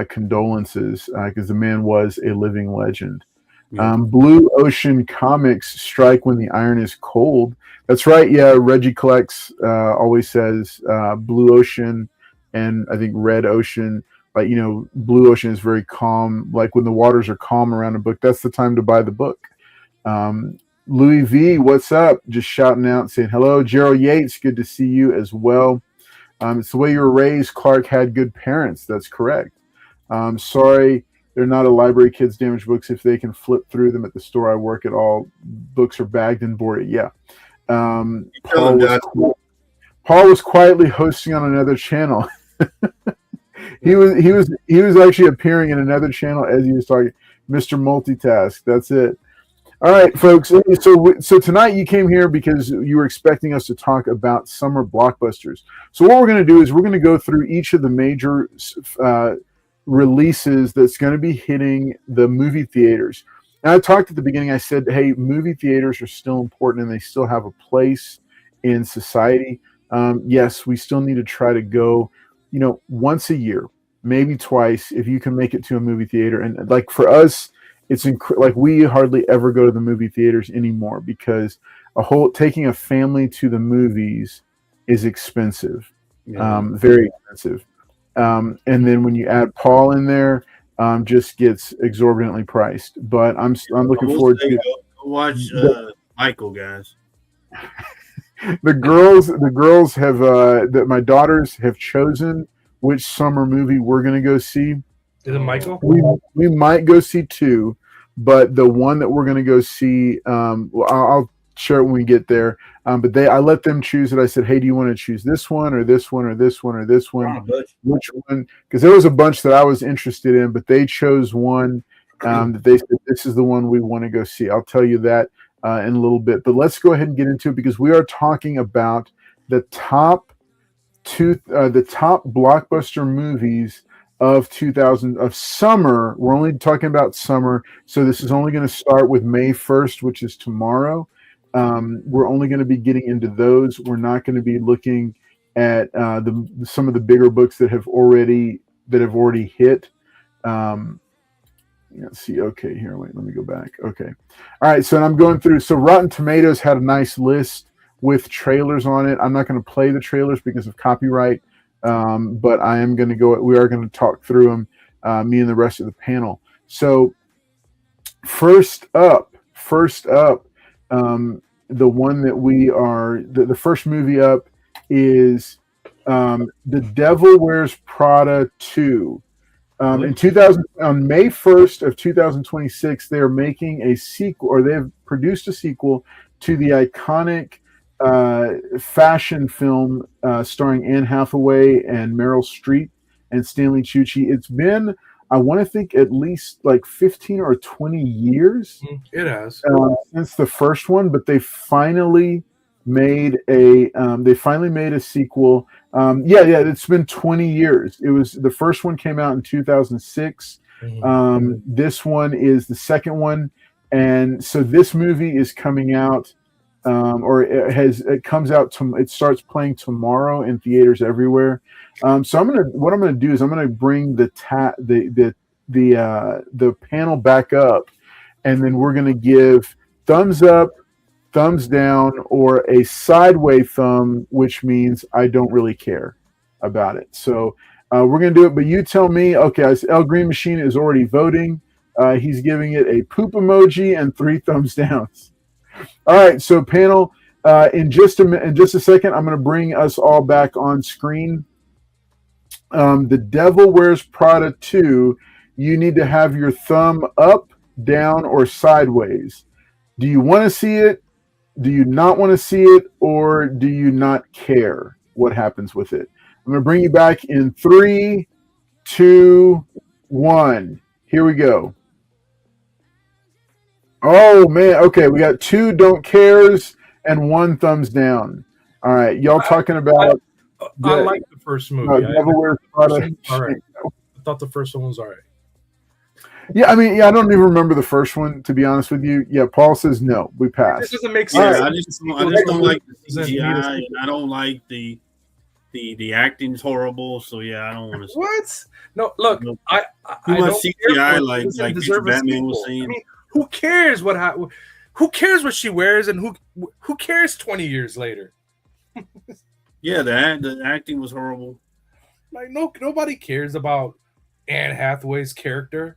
Condolences, because the man was a living legend. Yeah. Blue Ocean Comics strike when the iron is cold. That's right. Yeah, Reggie Collects always says Blue Ocean, and I think Red Ocean. Like, Blue Ocean is very calm. Like when the waters are calm around a book, that's the time to buy the book. Louis V, what's up? Just shouting out, saying hello. Gerald Yates, good to see you as well. It's the way you were raised. Clark had good parents. That's correct. Sorry, they're not a library. Kids damage books if they can flip through them at the store I work at. All books are bagged and boarded. Yeah. Paul was quietly hosting on another channel. He was actually appearing in another channel as he was talking. Mr. Multitask. That's it. All right, folks. So tonight you came here because you were expecting us to talk about summer blockbusters. So what we're going to do is we're going to go through each of the major releases that's going to be hitting the movie theaters. And I talked at the beginning. I said, hey, movie theaters are still important and they still have a place in society. Yes, we still need to try to go, once a year, maybe twice, if you can make it to a movie theater. And like for us, it's like we hardly ever go to the movie theaters anymore because taking a family to the movies is expensive, very expensive. And then when you add Paul in there, just gets exorbitantly priced. But I'm looking forward to watch Michael, guys. The girls have that my daughters have chosen which summer movie we're going to go see. Is it Michael? We might go see two, but the one that we're going to go see, I'll share it when we get there. But I let them choose it. I said, hey, do you want to choose this one or this one or this one or this one? Which one? Because there was a bunch that I was interested in, but they chose one that they said, this is the one we want to go see. I'll tell you that in a little bit. But let's go ahead and get into it because we are talking about the top blockbuster movies of summer. We're only talking about summer, so this is only going to start with May 1st, which is tomorrow. We're only going to be getting into those. We're not going to be looking at some of the bigger books that have already hit. Let's see. Okay, here. Wait, let me go back. Okay. All right. So I'm going through. So Rotten Tomatoes had a nice list with trailers on it. I'm not going to play the trailers because of copyright, but I am going to go. We are going to talk through them, me and the rest of the panel. So first up, the one that we are the first movie up is The Devil Wears Prada 2. On May 1st of 2026, they are making a sequel, or they have produced a sequel to the iconic fashion film starring Anne Hathaway and Meryl Streep and Stanley Tucci. It's been, I want to think, at least like 15 or 20 years. It has since the first one, but they finally made a sequel. It's been 20 years. It was, the first one came out in 2006. This one is the second one, and so this movie is coming out, it starts playing tomorrow in theaters everywhere. So what I'm gonna do is I'm gonna bring the panel back up, and then we're gonna give thumbs up, thumbs down, or a sideways thumb, which means I don't really care about it. So we're going to do it, but you tell me. Okay, El Green Machine is already voting. He's giving it a poop emoji and 3 thumbs downs. All right, so panel, in just a second, I'm going to bring us all back on screen. The Devil Wears Prada 2, you need to have your thumb up, down, or sideways. Do you want to see it? Do you not want to see it, or do you not care what happens with it? I'm going to bring you back in 3, 2, 1. Here we go. Oh, man. Okay, we got 2 don't cares and 1 thumbs down. All right, y'all talking about... I like the first movie. Devil Wears Prada. All right. I thought the first one was all right. Yeah, I mean, I don't even remember the first one, to be honest with you. Yeah, Paul says no. We passed. This doesn't make sense. I just don't like the CGI, and I don't like the acting's horrible. So yeah, I don't want to. What? No, look, I don't CGI like Batman was saying. I mean, who cares who cares what she wears, and who cares 20 years later? Yeah, the acting was horrible. Like nobody cares about Anne Hathaway's character.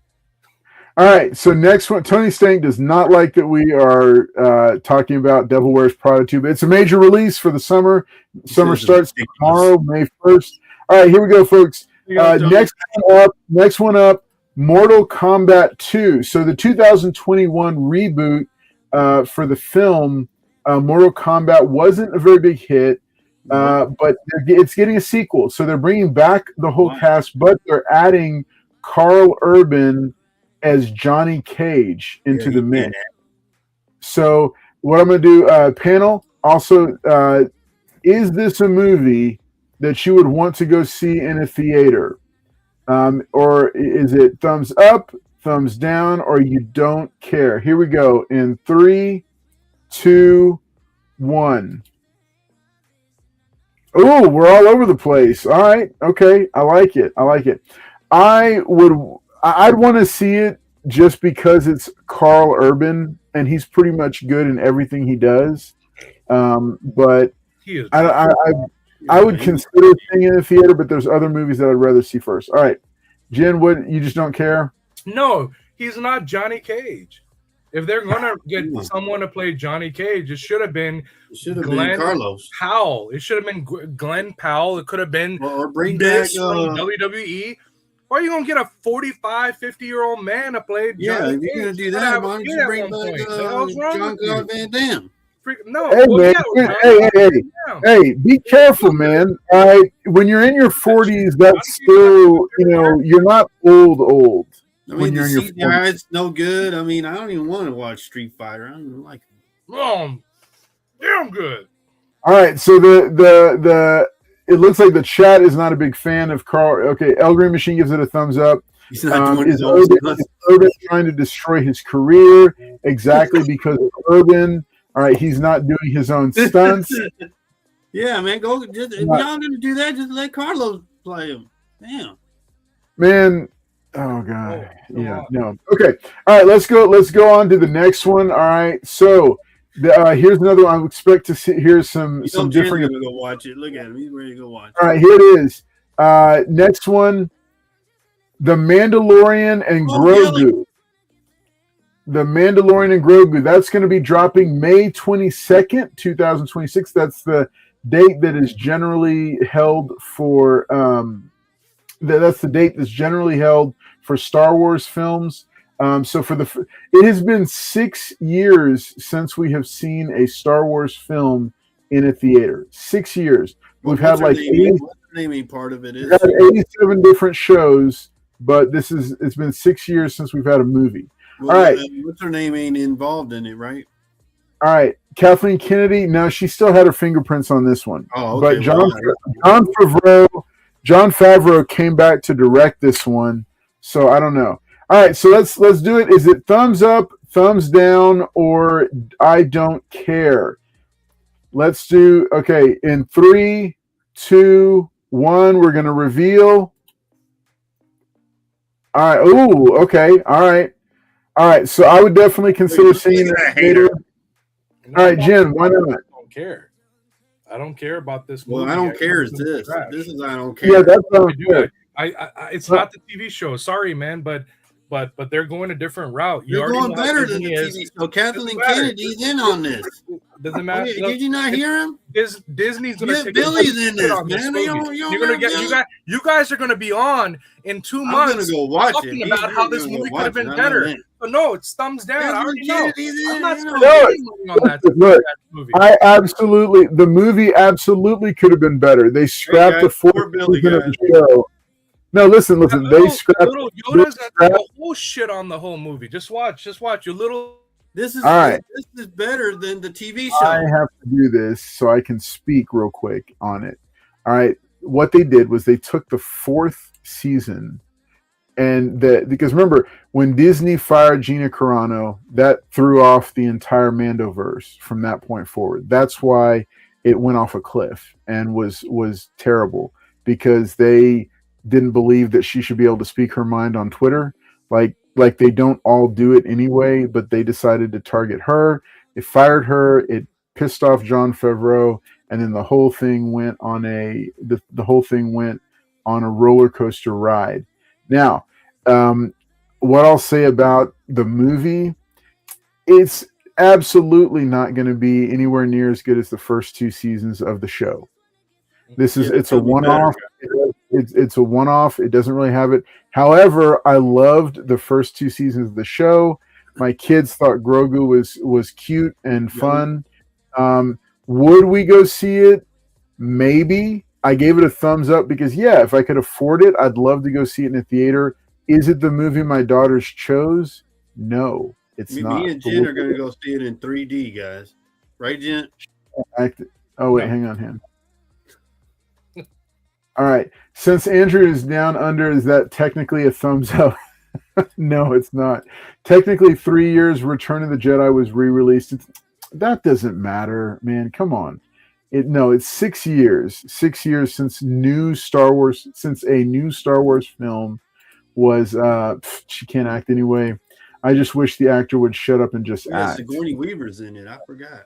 All right, so next one, Tony Stank does not like that we are talking about Devil Wears Prada 2, but it's a major release for the summer. Summer starts tomorrow, May 1st. All right, here we go, folks. Next one up, Mortal Kombat 2. So the 2021 reboot for the film Mortal Kombat wasn't a very big hit, but it's getting a sequel. So they're bringing back the whole cast, but they're adding Carl Urban as Johnny Cage into the mix. So what I'm going to do, panel, also, is this a movie that you would want to go see in a theater? Or is it thumbs up, thumbs down, or you don't care? Here we go in 3, 2, 1. Oh, we're all over the place. All right. Okay. I like it. I'd want to see it just because it's Carl Urban and he's pretty much good in everything he does. But I would consider seeing it in the theater, but there's other movies that I'd rather see first. All right, Jen, what, you just don't care? No, he's not Johnny Cage. If they're gonna get someone to play Johnny Cage, it should have been Carlos Powell. It should have been Glenn Powell. It could have been or bring back from WWE. Why are you gonna get a 45, 50-year-old man to play Johnny Cage? If you're gonna do that, why don't you bring back Jean-Claude Van Damme? No. Hey, be careful, man. When you're in your 40s, that's still, you're not old. I mean, the CGI's no good. I mean, I don't even want to watch Street Fighter. I don't even like it. Damn good. All right, so it looks like the chat is not a big fan of Carl. Okay, El Green Machine gives it a thumbs up. He's not is Urban trying to destroy his career? Exactly, because of Urban. All right, he's not doing his own stunts. Yeah, man, go. Just, if y'all gonna do that, just let Carlos play him. Damn, man. Oh god, yeah, no. Okay, all right. Let's go on to the next one. All right, so here's another one. I expect to see. Here's some different. Gonna go watch it. Look at him. He's ready to go watch it. All right, here it is. Next one, The Mandalorian and Grogu. The Mandalorian and Grogu. That's going to be dropping May 22nd, 2026. That's the date that is generally held for. That's the date that's generally held for Star Wars films. So it has been 6 years since we have seen a Star Wars film in a theater. 6 years. We've had like naming part of it is 87 different shows, but it's been 6 years since we've had a movie. Well, all right. What's her name ain't involved in it, right? All right. Kathleen Kennedy. No, she still had her fingerprints on this one. Oh, okay. But Jon Favreau came back to direct this one. So I don't know. All right. So let's do it. Is it thumbs up, thumbs down, or I don't care? Let's do, okay. In 3, 2, 1, we're going to reveal. All right. Ooh, okay. All right. All right. So I would definitely consider seeing that later. All right, Jen, why not? I don't care. I don't care about this movie. Well, I don't care is this. This is I don't care. Yeah, that's what I'm saying. It's not the TV show. Sorry, man, but they're going a different route. You're going better than the TV show. Kathleen Kennedy's in on this. Doesn't matter. Did you not hear him? Disney's going to take Billy's in this, man. You're going to get you guys are going to be on in 2 months. I'm going to go watch talking it. about how this movie could have been better. But no, it's thumbs down. I already know. I'm not spending money on that movie. The movie absolutely could have been better. They scrapped the fourth season of the show. No, listen. They scrapped. Little Yoda's the whole shit on the whole movie. Just watch. Your little. This is all right. This is better than the TV show. I have to do this so I can speak real quick on it. All right. What they did was they took the fourth season, because remember when Disney fired Gina Carano, that threw off the entire Mandoverse from that point forward. That's why it went off a cliff and was terrible, because they didn't believe that she should be able to speak her mind on Twitter. Like they don't all do it anyway, but they decided to target her. They fired her. It pissed off Jon Favreau, and then the whole thing went on a roller coaster ride. Now, what I'll say about the movie, it's absolutely not going to be anywhere near as good as the first 2 seasons of the show. It's a one-off. It's a one-off. It doesn't really have it. However, I loved the first 2 seasons of the show. My kids thought Grogu was cute and fun. Would we go see it? Maybe. I gave it a thumbs up because, yeah, if I could afford it, I'd love to go see it in a theater. Is it the movie my daughters chose? No, it's not. Me and Jen are going to go see it in 3D, guys. Right, Jen? Oh, wait, hang on. All right. Since Andrew is down under, is that technically a thumbs up? No, it's not. Technically, 3 years Return of the Jedi was re-released. That doesn't matter, man. Come on. It's 6 years. 6 years since a new Star Wars film was. She can't act anyway. I just wish the actor would shut up and just act. Sigourney Weaver's in it. I forgot.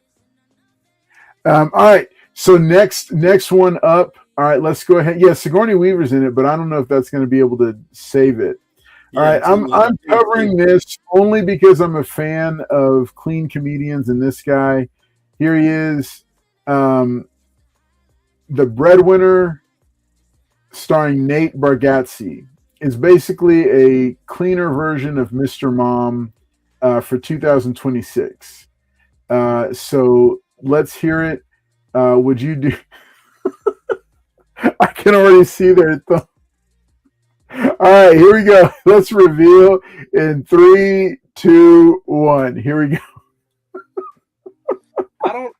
All right. So next one up. All right, let's go ahead. Yeah, Sigourney Weaver's in it, but I don't know if that's going to be able to save it. All right, I'm covering this only because I'm a fan of clean comedians, and this guy, here he is, The Breadwinner, starring Nate Bargatze, is basically a cleaner version of Mr. Mom for 2026. So let's hear it. Would you do? I can already see their thumb. All right, here we go. Let's reveal in 3, 2, 1. Here we go.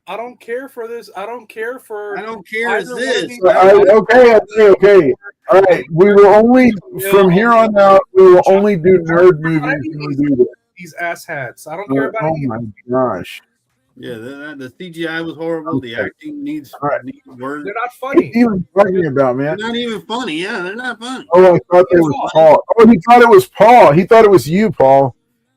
I don't care for this. I don't care is this. Okay. All right. We will only from here on out. We will only do nerd movies when we do this. These asshats. I don't care about. Oh my gosh. Yeah, the CGI was horrible. The acting needs work. They're not funny. What are you talking about, man? They're not even funny. Yeah, they're not funny. Oh, I thought it was Paul. Oh, he thought it was Paul. He thought it was you, Paul.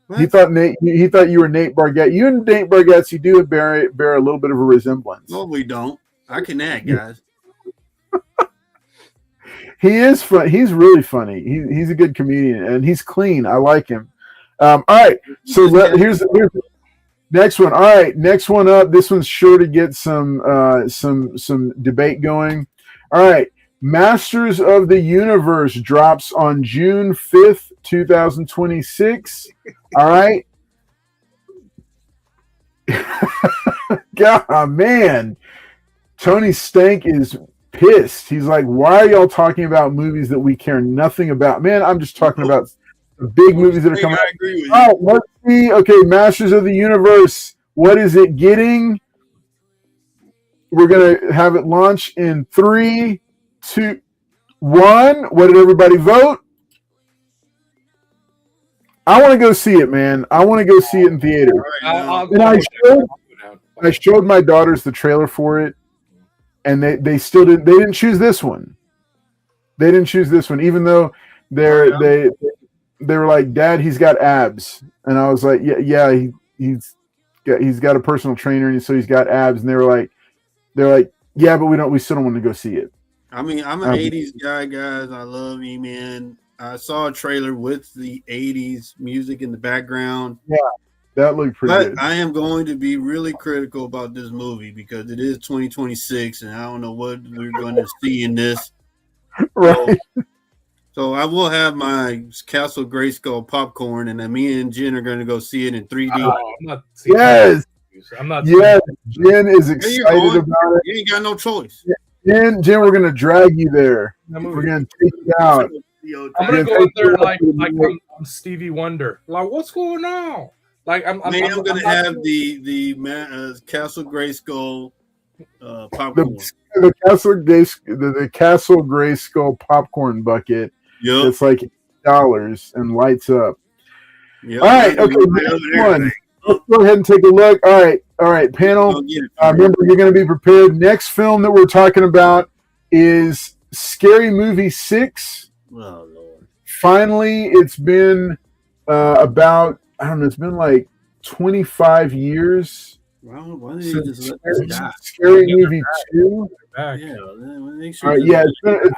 What? He thought you were Nate Bargatze. You and Nate Bargatze do bear a little bit of a resemblance. No, we don't. I can act, guys. He is fun. He's really funny. He's a good comedian and he's clean. I like him. All right. So here's the next one. All right, next one up. This one's sure to get some debate going. All right. Masters of the Universe drops on June 5th, 2026. All right. God, man. Tony Stank is pissed. He's like, why are y'all talking about movies that we care nothing about? Man, I'm just talking about the big movies that are coming out. I agree with you. All right, let's see. Okay, Masters of the Universe. What is it getting? We're going to have it launch in 3, 2, 1. What did everybody vote? I want to go see it, man. I want to go see it in theater. And I showed my daughters the trailer for it, and they still didn't. They didn't choose this one. They didn't choose this one, even though they were like, "Dad, he's got abs," and I was like, "Yeah, he's got a personal trainer, and so he's got abs." And they're like, "Yeah, but we still don't want to go see it." I mean, I'm an 80s guy, guys. I love E-Man. I saw a trailer with the 80s music in the background. Yeah, that looked pretty good. I am going to be really critical about this movie because it is 2026, and I don't know what we're going to see in this. Right. So I will have my Castle Grayskull popcorn, and then me and Jen are going to go see it in 3D. Yes. I'm not. Yes, Jen is excited about it. You ain't got no choice. Jen, we're going to drag you there. We're going to take you out. I'm gonna go up there like I'm Stevie Wonder. Like, what's going on? Like, I'm gonna have the Castle Grayskull popcorn. The Castle Grayskull popcorn bucket. Yep. It's like $8 and lights up. Yep. All right, okay. Next one. Let's go ahead and take a look. All right, panel. Remember, you're going to be prepared. Next film that we're talking about is Scary Movie 6. Oh, Lord. Finally, it's been about, I don't know, it's been like 25 years. Well, why did you just let this die? Scary Movie 2. Yeah, it's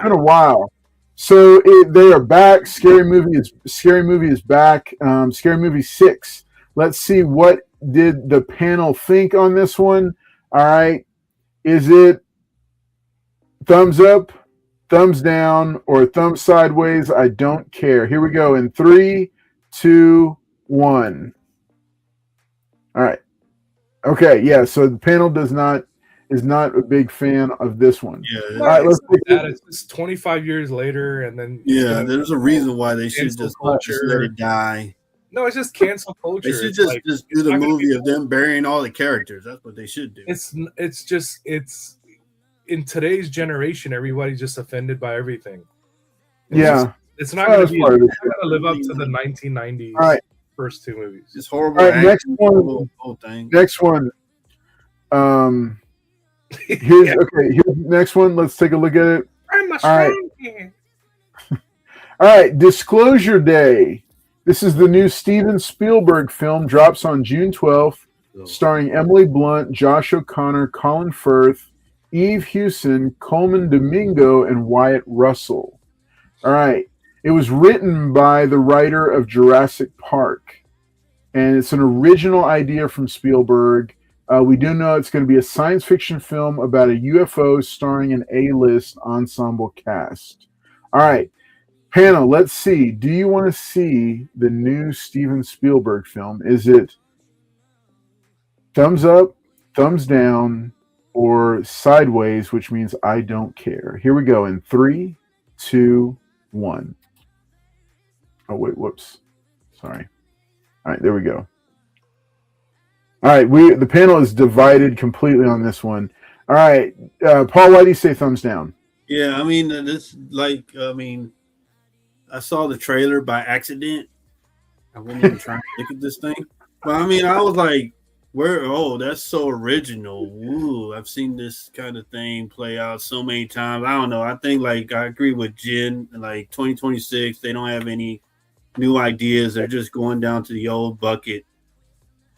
been a while. So they are back. Scary Movie is back. Scary Movie 6. Let's see, what did the panel think on this one? All right. Is it thumbs up, thumbs down, or thumbs sideways? I don't care. Here we go in 3, 2, 1. All right. Okay, yeah. So the panel is not a big fan of this one. Yeah. All right, let's take it's just 25 years later, and then there's a reason why they should just let it die. No, it's just cancel culture. They should just do the movie of them burying all the characters. That's what they should do. It's in today's generation, everybody's just offended by everything. It's not going to live up to the 1990s first two movies. It's horrible. All right, next one. Here's the next one. Let's take a look at it. All right, Disclosure Day. This is the new Steven Spielberg film, drops on June 12th, starring Emily Blunt, Josh O'Connor, Colin Firth, Eve Hewson, Coleman Domingo, and Wyatt Russell. All right. It was written by the writer of Jurassic Park, and it's an original idea from Spielberg. We do know it's going to be a science fiction film about a UFO starring an A-list ensemble cast. All right. Panel, let's see. Do you want to see the new Steven Spielberg film? Is it thumbs up, thumbs down, or sideways, which means I don't care? Here we go in 3, 2, 1. Oh, wait, whoops. Sorry. All right, there we go. All right, the panel is divided completely on this one. All right, Paul, why do you say thumbs down? Yeah, I mean, I saw the trailer by accident. I wasn't even trying to look at this thing. But I mean, I was like, That's so original. Ooh, I've seen this kind of thing play out so many times. I don't know. I think like I agree with Jen. Like 2026, they don't have any new ideas. They're just going down to the old bucket.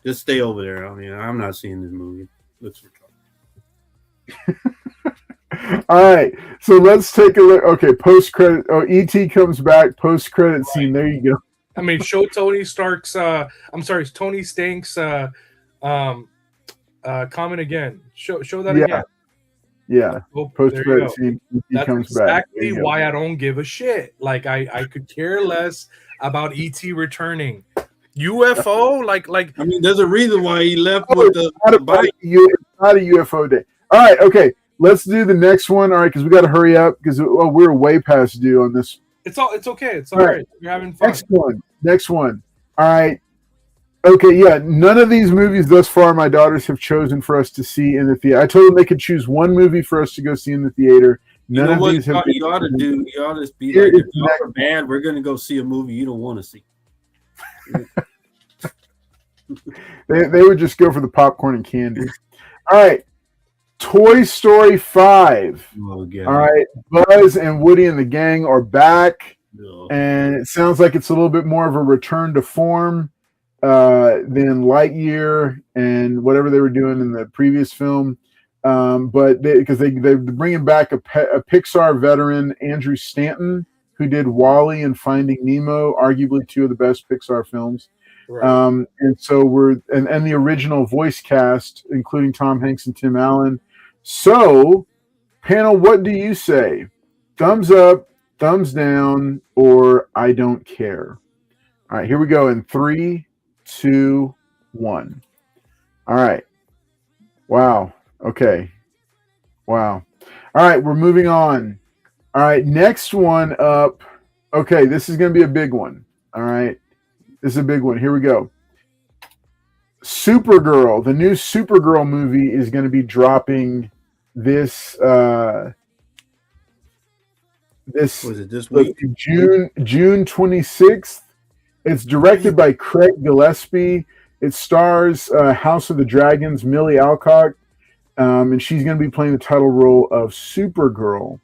Just stay over there. I mean, I'm not seeing this movie. Let's All right, so let's take a look. Okay, post credit. Oh, ET comes back. Post credit scene. There you go. I mean, show Tony Stark's. Tony Stank's. Comment again. Show that again. Yeah. Oh, post credit scene. ET That's comes exactly back. why I don't give a shit. Like I could care less about ET returning. UFO, like. I mean, there's a reason why he left with the bike. Not a UFO day. All right. Okay. Let's do the next one. All right, because we got to hurry up because we're way past due on this. It's okay. It's all right. You're having fun. Next one. All right. Okay, yeah. None of these movies thus far my daughters have chosen for us to see in the theater. I told them they could choose one movie for us to go see in the theater. None of these have. You ought to do. You ought to be like, if y'all are bad, we're going to go see a movie you don't want to see. They would just go for the popcorn and candy. All right. Toy Story 5. Oh, God. All right. Buzz and Woody and the gang are back. And it sounds like it's a little bit more of a return to form than Lightyear and whatever they were doing in the previous film. But because they're bringing back a Pixar veteran, Andrew Stanton, who did WALL-E and Finding Nemo, arguably two of the best Pixar films. Right. And so and the original voice cast, including Tom Hanks and Tim Allen. So, panel, what do you say? Thumbs up, thumbs down, or I don't care? All right, here we go in 3, 2, 1. All right. Wow. Okay. Wow. All right, we're moving on. All right, next one up. Okay, this is going to be a big one. All right. This is a big one. Here we go. Supergirl. The new Supergirl movie is going to be dropping this this week? June 26th. It's directed by Craig Gillespie. It stars House of the Dragons Millie Alcock, and she's going to be playing the title role of Supergirl.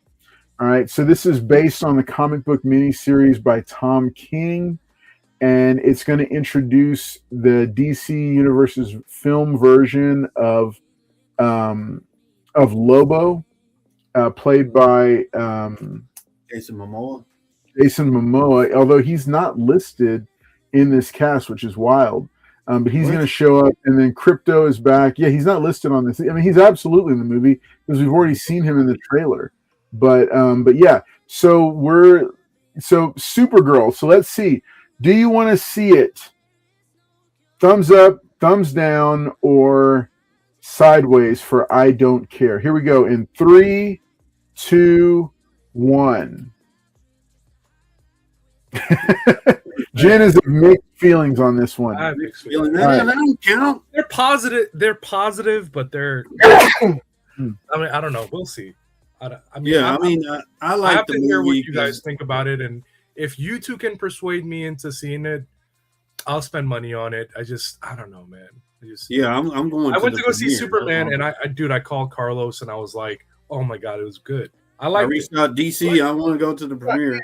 All right, so this is based on the comic book miniseries by Tom King, and it's going to introduce the DC Universe's film version of Lobo, played by Jason Momoa. Jason Momoa, although he's not listed in this cast, which is wild. But he's going to show up, and then Crypto is back. Yeah, he's not listed on this. I mean, he's absolutely in the movie because we've already seen him in the trailer. But yeah, so Supergirl. So let's see. Do you want to see it? Thumbs up, thumbs down, or sideways for I don't care. Here we go in 3, 2, 1. Jen is of mixed feelings on this one. That don't count. They're positive, but they're. I mean, I don't know. We'll see. I like. I have the to movie hear what you guys think about it, and if you two can persuade me into seeing it, I'll spend money on it. I don't know, man. I'm going. I went to go see Superman, and I called Carlos, and I was like, "Oh my god, it was good." I reached out DC. I want to go to the premiere.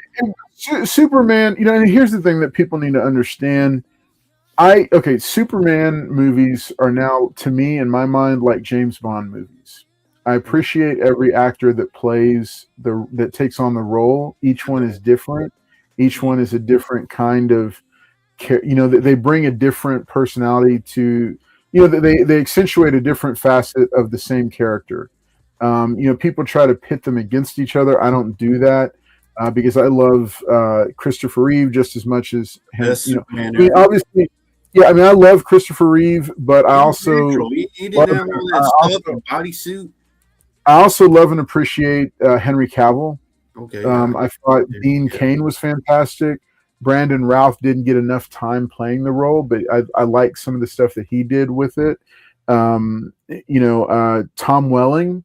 Superman, and here's the thing that people need to understand. Superman movies are now, to me, in my mind, like James Bond movies. I appreciate every actor that plays that takes on the role. Each one is different. Each one is a different kind of, they bring a different personality to, they accentuate a different facet of the same character. People try to pit them against each other. I don't do that because I love Christopher Reeve just as much as him. Yes, obviously, I love Christopher Reeve, but I also he didn't have all that stuff, a bodysuit. I also love and appreciate Henry Cavill. Okay. I thought Dean Cain was fantastic. Brandon Routh didn't get enough time playing the role, but I like some of the stuff that he did with it. Tom Welling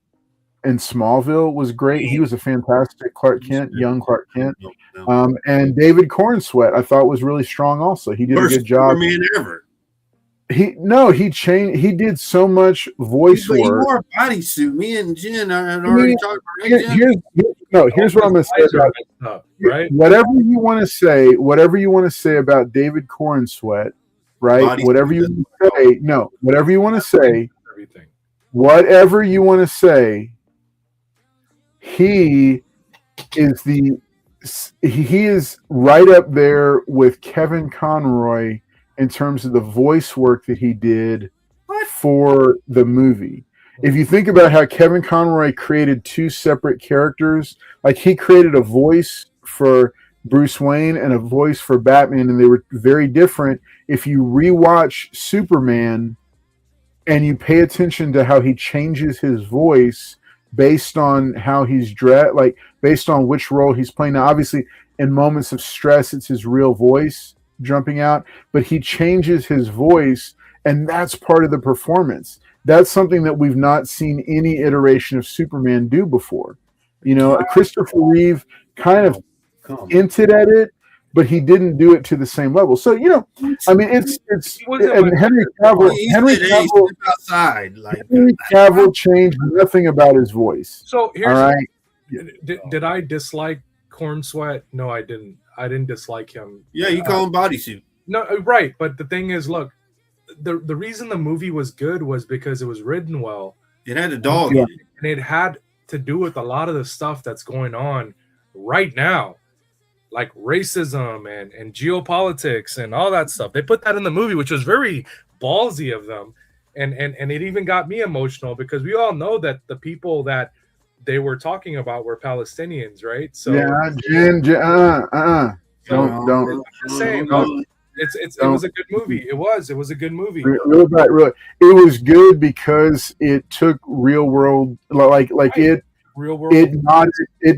in Smallville was great. He was a fantastic Clark Kent, young Clark Kent. And David Cornsweet, I thought, was really strong also. He did a good job. Superman ever. he changed. He did so much voice But he work. wore a bodysuit. Me and Jen had I already mean, talked about it. Jen. here's what I'm going to say about up, right? whatever you want to say about David Cornsweet, right? Bodysuit Whatever you is- want to say, no, whatever you want to say, Everything. whatever you want to say, he is right up there with Kevin Conroy in terms of the voice work that he did for the movie. If you think about how Kevin Conroy created two separate characters, like he created a voice for Bruce Wayne and a voice for Batman, and they were very different. If you rewatch Superman and you pay attention to how he changes his voice based on how he's dressed, like based on which role he's playing. Now, obviously, in moments of stress, it's his real voice jumping out, but he changes his voice, and that's part of the performance. That's something that we've not seen any iteration of Superman do before. You know, Christopher Reeve kind of hinted at it, but he didn't do it to the same level. So, you know, I mean, it's and Henry Cavill outside. Like Henry Cavill changed nothing about his voice. So here's all right. Did I dislike Cornsweet? No, I didn't. I didn't dislike him. Yeah, you call him bodysuit. No, right. But the thing is, look, the reason the movie was good was because it was written well. It had a dog in it. And it had to do with a lot of the stuff that's going on right now, like racism and geopolitics and all that stuff. They put that in the movie, which was very ballsy of them. And it even got me emotional because we all know that the people that they were talking about were Palestinians, right? So yeah, Jen, don't. Same. It was a good movie. It was a good movie. Really. It was good because it took real world, like it real world. It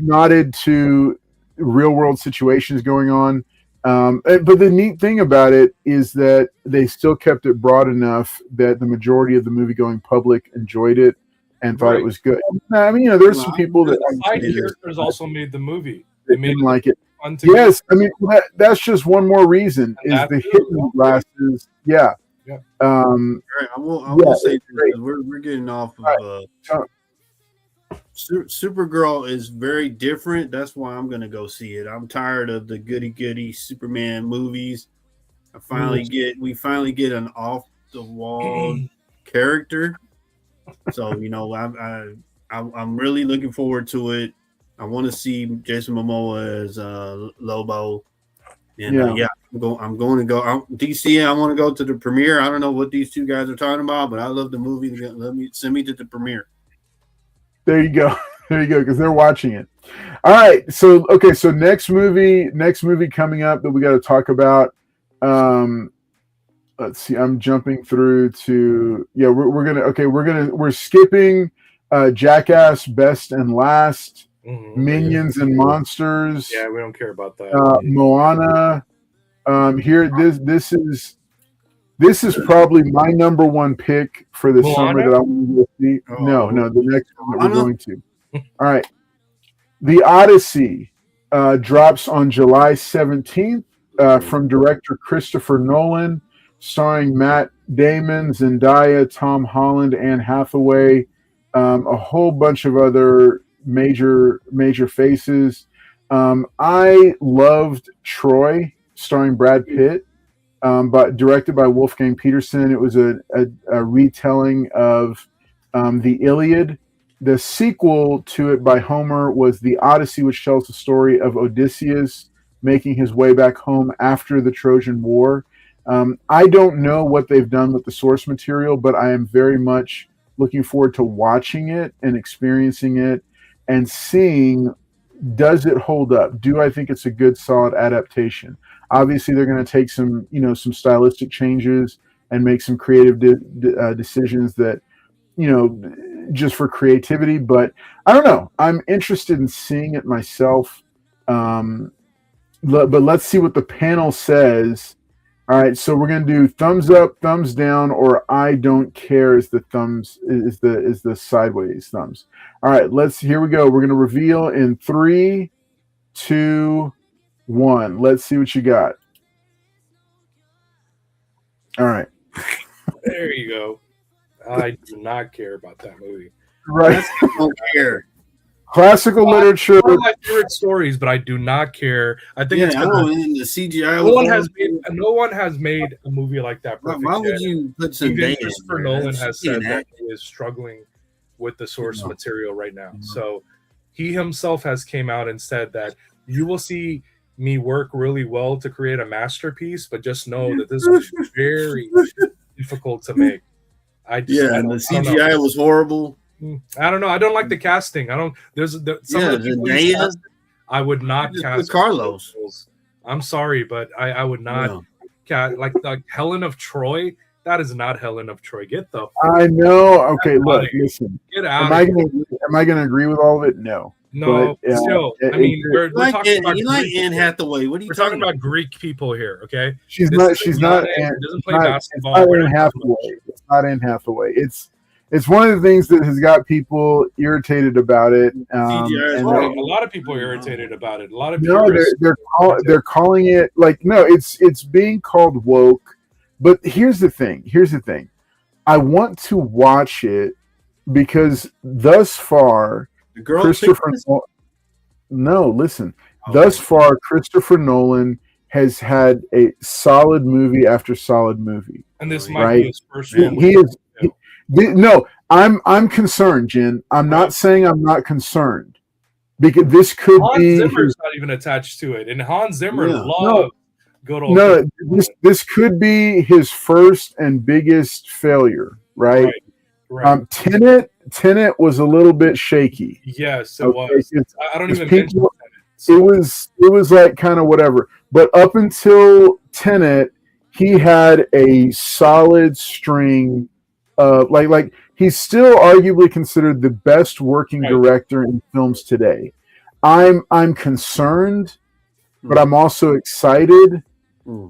nodded to real world situations going on. But the neat thing about it is that they still kept it broad enough that the majority of the movie going public enjoyed it and thought it was good. I mean, you know, there's some people that side characters also made the movie. They didn't like it. Yes, I mean that's just one more reason is the hidden glasses. Yeah. Right, I will say this, we're getting off of Supergirl is very different. That's why I'm gonna go see it. I'm tired of the goody Superman movies. We finally get an off the wall character. So you know, I'm really looking forward to it. I want to see Jason Momoa as Lobo, and I'm going to go DC. I want to go to the premiere. I don't know what these two guys are talking about, but I love the movie. Send me to the premiere. There you go, because they're watching it. All right, so next movie coming up that we got to talk about. Let's see, I'm jumping through to we're skipping Jackass Best and Last. Mm-hmm. Minions and Monsters. Yeah, we don't care about that. Moana. This is probably my number one pick for the summer that I want to see. No, the next one that we're going to. All right. The Odyssey drops on July 17th from director Christopher Nolan, starring Matt Damon, Zendaya, Tom Holland, Anne Hathaway, a whole bunch of other major faces. I loved Troy, starring Brad Pitt, but directed by Wolfgang Peterson. It was a retelling of the Iliad. The sequel to it by Homer was the Odyssey, which tells the story of Odysseus making his way back home after the Trojan War. I don't know what they've done with the source material, but I am very much looking forward to watching it and experiencing it and seeing, does it hold up? Do I think it's a good, solid adaptation? Obviously, they're going to take some stylistic changes and make some creative decisions that, just for creativity. But I don't know. I'm interested in seeing it myself. But let's see what the panel says. All right, so we're going to do thumbs up, thumbs down, or I don't care is the sideways thumbs. All right, here we go. We're going to reveal in 3, 2, 1. Let's see what you got. All right. There you go. I do not care about that movie. Right. I don't care. Classical literature. One of my favorite stories, but I do not care. I think it's I gonna, don't in the CGI. no one has made a movie like that perfect. Why would yet. you put some Even in Christopher there? Nolan That's has being said that acted. he is struggling with the source material right now. No. So he himself has came out and said that you will see me work really well to create a masterpiece, but just know that this is very difficult to make. And the CGI was horrible. I don't know. I don't like the casting. I don't. Some of the people he's casted, I would not cast Carlos. I'm sorry, but I would not cast like Helen of Troy. That is not Helen of Troy. Get the. I know. Okay, look, listen. Get out. Am I going to agree with all of it? No. No, but, still. I mean, we're talking about Anne Hathaway. What are you we're talking about Greek people here, okay? She's not. Doesn't play basketball. It's not Anne Hathaway. It's not Anne Hathaway. It's one of the things that has got people irritated about it. A lot of people are irritated about it. A lot of people. No, they're calling it like no. It's being called woke. But here's the thing. I want to watch it because thus far. Christopher Nolan, no, listen. Thus far, Christopher Nolan has had a solid movie after solid movie, and this might be his first one. No, I'm concerned, Jen. I'm not saying I'm not concerned because this could be. Hans Zimmer's not even attached to it, and Hans Zimmer loves good old. No, this could be his first and biggest failure, right? Right. Tenet was a little bit shaky. Yes, it was. I don't even mention Tenet. It was like kind of whatever. But up until Tenet, he had a solid string of like he's still arguably considered the best working director in films today. I'm concerned, but I'm also excited.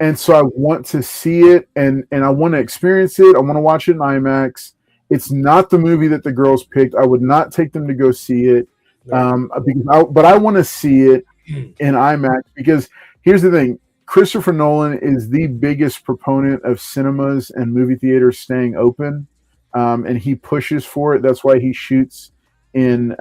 And so I want to see it and I want to experience it. I want to watch it in IMAX. It's not the movie that the girls picked. I would not take them to go see it, but I want to see it in IMAX because here's the thing: Christopher Nolan is the biggest proponent of cinemas and movie theaters staying open, and he pushes for it. That's why he shoots in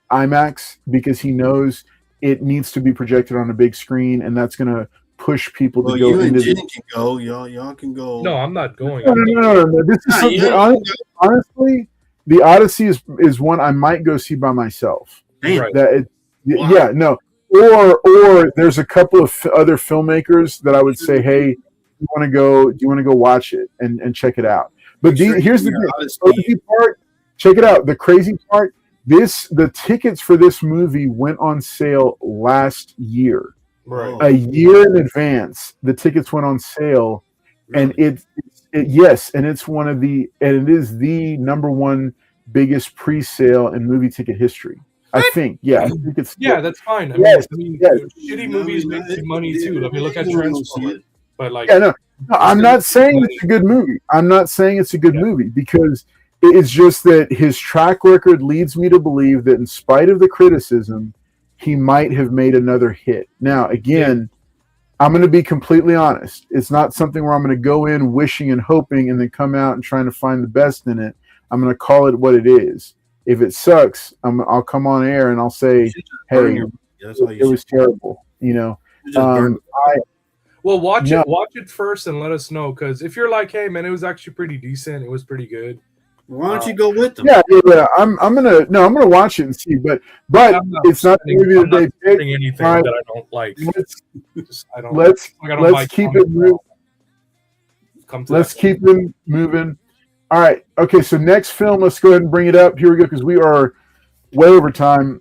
IMAX because he knows it needs to be projected on a big screen, and that's going to push people to go into. Jen can go. Y'all can go. No, I'm not going. No. This is something, honestly, the Odyssey is one I might go see by myself. Right. Yeah, no. Or there's a couple of other filmmakers that I would say, hey, do you want to go watch it and check it out? But here's the crazy part. Check it out. The crazy part. The tickets for this movie went on sale last year. Right. A year in advance, the tickets went on sale, and it it's one of the it is the number one biggest pre-sale in movie ticket history. I think it's that's fine. Shitty movies make good money too. I mean, look at Transformers. But I'm not saying it's a good movie. I'm not saying it's a good movie because it's just that his track record leads me to believe that in spite of the criticism, he might have made another hit. Now, again, I'm going to be completely honest. It's not something where I'm going to go in wishing and hoping and then come out and trying to find the best in it. I'm going to call it what it is. If it sucks, I'll come on air and I'll say, hey, it was terrible. Watch it first and let us know. Because if you're like, hey, man, it was actually pretty decent. It was pretty good. Why don't you go with them? Yeah. I'm gonna watch it and see, but it's not the movie that they picked. Anything that I don't like. Let's keep it moving. Let's keep it moving. All right. Okay. So next film, let's go ahead and bring it up. Here we go because we are way over time.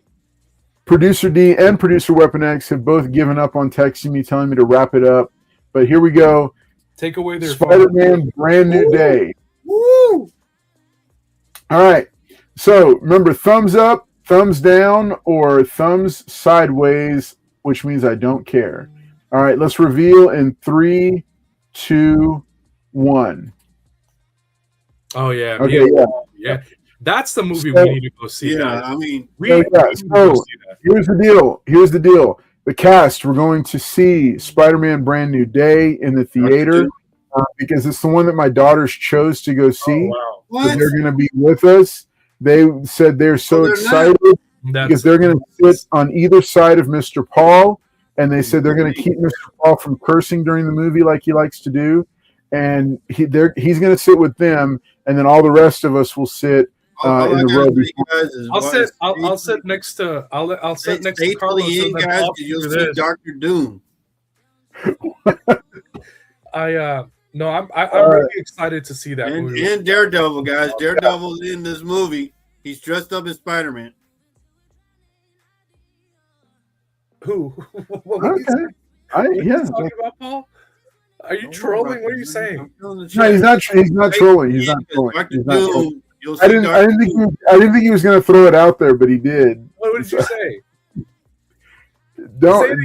Producer D and Producer Weapon X have both given up on texting me, telling me to wrap it up. But here we go. Take away their Spider-Man Brand New Day. Woo! All right. So remember, thumbs up, thumbs down, or thumbs sideways, which means I don't care. All right. Let's reveal in 3, 2, 1. Oh, yeah. Okay. Yeah. That's the movie we need to go see. Yeah, I mean, here's the deal. The cast, we're going to see Spider-Man Brand New Day in the theater. because it's the one that my daughters chose to go see. Oh, So What? they're going to be with us. They said they're so they're excited wow. because they're going to sit on either side of Mr. Paul, and they said they're going to keep Mr. Paul from cursing during the movie like he likes to do, and he's going to sit with them, and then all the rest of us will sit All in I the gotta row. tell you guys is I'll sit next to stay till Carlos. the end, and then guys, Paul because you'll through see this. Doctor Doom. I'm really excited to see that movie. And Daredevil, guys. Daredevil's in this movie. He's dressed up as Spider-Man. Who? What Okay. are you Yeah. talking about, Paul? Are you trolling? What are you saying? No, he's not. He's not trolling. He's not trolling. Doctor He's not trolling. Doom. You'll I see didn't Dr. think. Doom. I didn't think he was going to throw it out there, but he did. What did you say? Don't,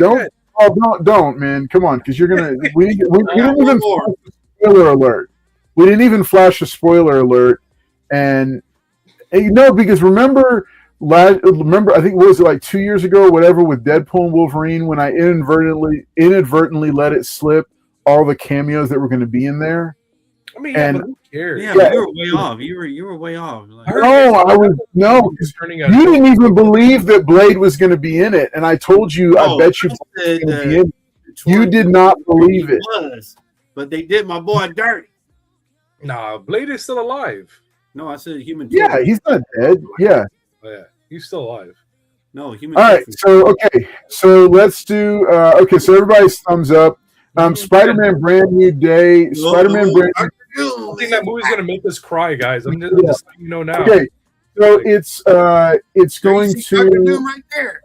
don't, man. Come on, because you're gonna. We didn't even more. flash a spoiler alert. We didn't even flash a spoiler alert, and because remember, I think what was it like 2 years ago or whatever with Deadpool and Wolverine when I inadvertently let it slip all the cameos that were going to be in there. I mean, And- but who cares? Yeah, but you were way off. You were way off. Like, Turning You didn't even believe that Blade was going to be in it, and I told you. I bet you. said, Gonna be in it. You did not believe it. Was, but they did my boy dirty. Nah, Blade is still alive. No, I said human. Yeah, Torch. he's not dead. Yeah. Oh, yeah, he's still alive. No, human. All right. Torch. So let's do. So everybody's thumbs up. Spider-Man Brand New Day. Spider-Man Brand New. I think that movie's gonna make us cry, guys. I'm just letting you know now. Okay. So it's going You see Dr. to. Doom right there.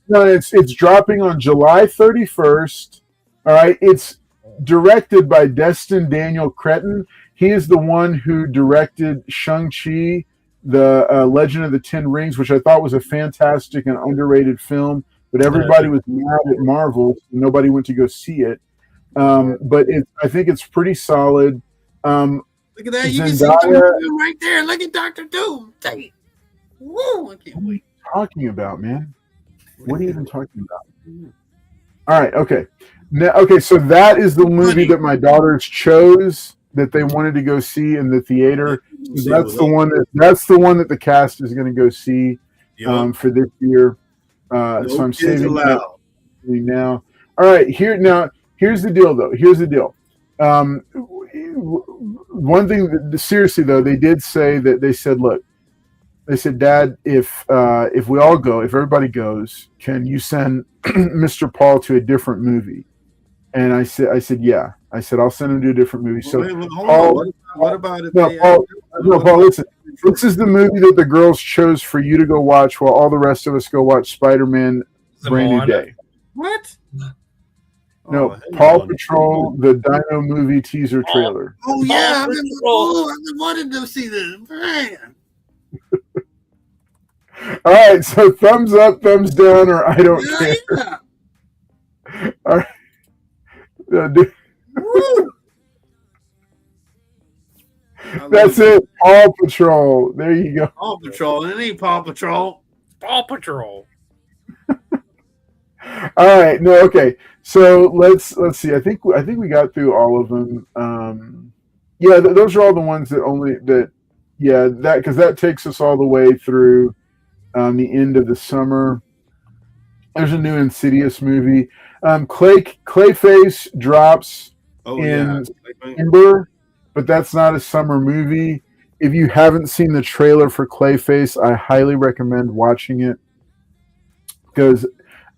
No, it's dropping on July 31st. All right. It's directed by Destin Daniel Cretton. He is the one who directed Shang-Chi, the Legend of the Ten Rings, which I thought was a fantastic and underrated film, but everybody was mad at Marvel. So nobody went to go see it. But I think it's pretty solid. Look at that. You can see Zendaya- Dr. Doom right there. Look at Dr. Doom. Tell you. Woo, I can't wait. Talking about, man? What are you even talking about? All right, okay. Okay, so that is the movie that my daughters chose that they wanted to go see in the theater. That's the one that the cast is going to go see for this year. So I'm saving that now. All right, here's the deal, though. Here's the deal. One thing, seriously though, they did say that they said, look, they said, Dad, if we all go, if everybody goes, can you send Mr. Paul to a different movie? And I said, yeah. I said, I'll send him to a different movie. So, what about it? Paul, listen. This is the movie that the girls chose for you to go watch, while all the rest of us go watch Spider-Man: Brand New Day. What? No, Paw Patrol, the Dino movie teaser trailer. Oh yeah, I've been wanting to see this. Man. All right, so thumbs up, thumbs down, or I don't care. Yeah. All right. That's it. Paw Patrol. There you go. Paw Patrol. It ain't Paw Patrol. Paw Patrol. All right. No. Okay. So let's see. I think we got through all of them. Yeah, those are all the ones that because that takes us all the way through the end of the summer. There's a new Insidious movie. Clayface drops in September, but that's not a summer movie. If you haven't seen the trailer for Clayface, I highly recommend watching it because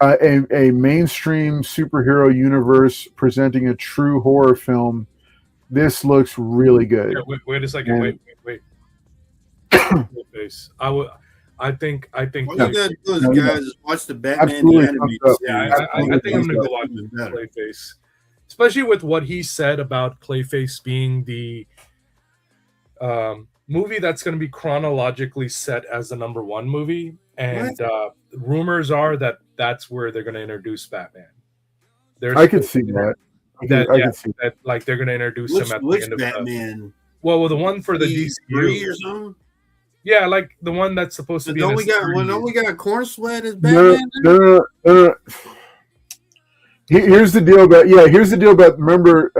a mainstream superhero universe presenting a true horror film. This looks really good. Yeah, wait a second. Wait. Clayface. I think. What you gotta do is, guys, is watch the Batman Absolutely animated fucked up. series. Yeah, I think I'm gonna go watch Clayface, especially with what he said about Clayface being the movie that's going to be chronologically set as the #1 movie, and rumors are that that's where they're going to introduce Batman. I can see that. I can see that. Like they're going to introduce him at the end of Batman? Well, the one for the DCU or something. Yeah, like the one that's supposed to be. Don't we got Corn Sweat as Batman? No. Here's the deal about remember,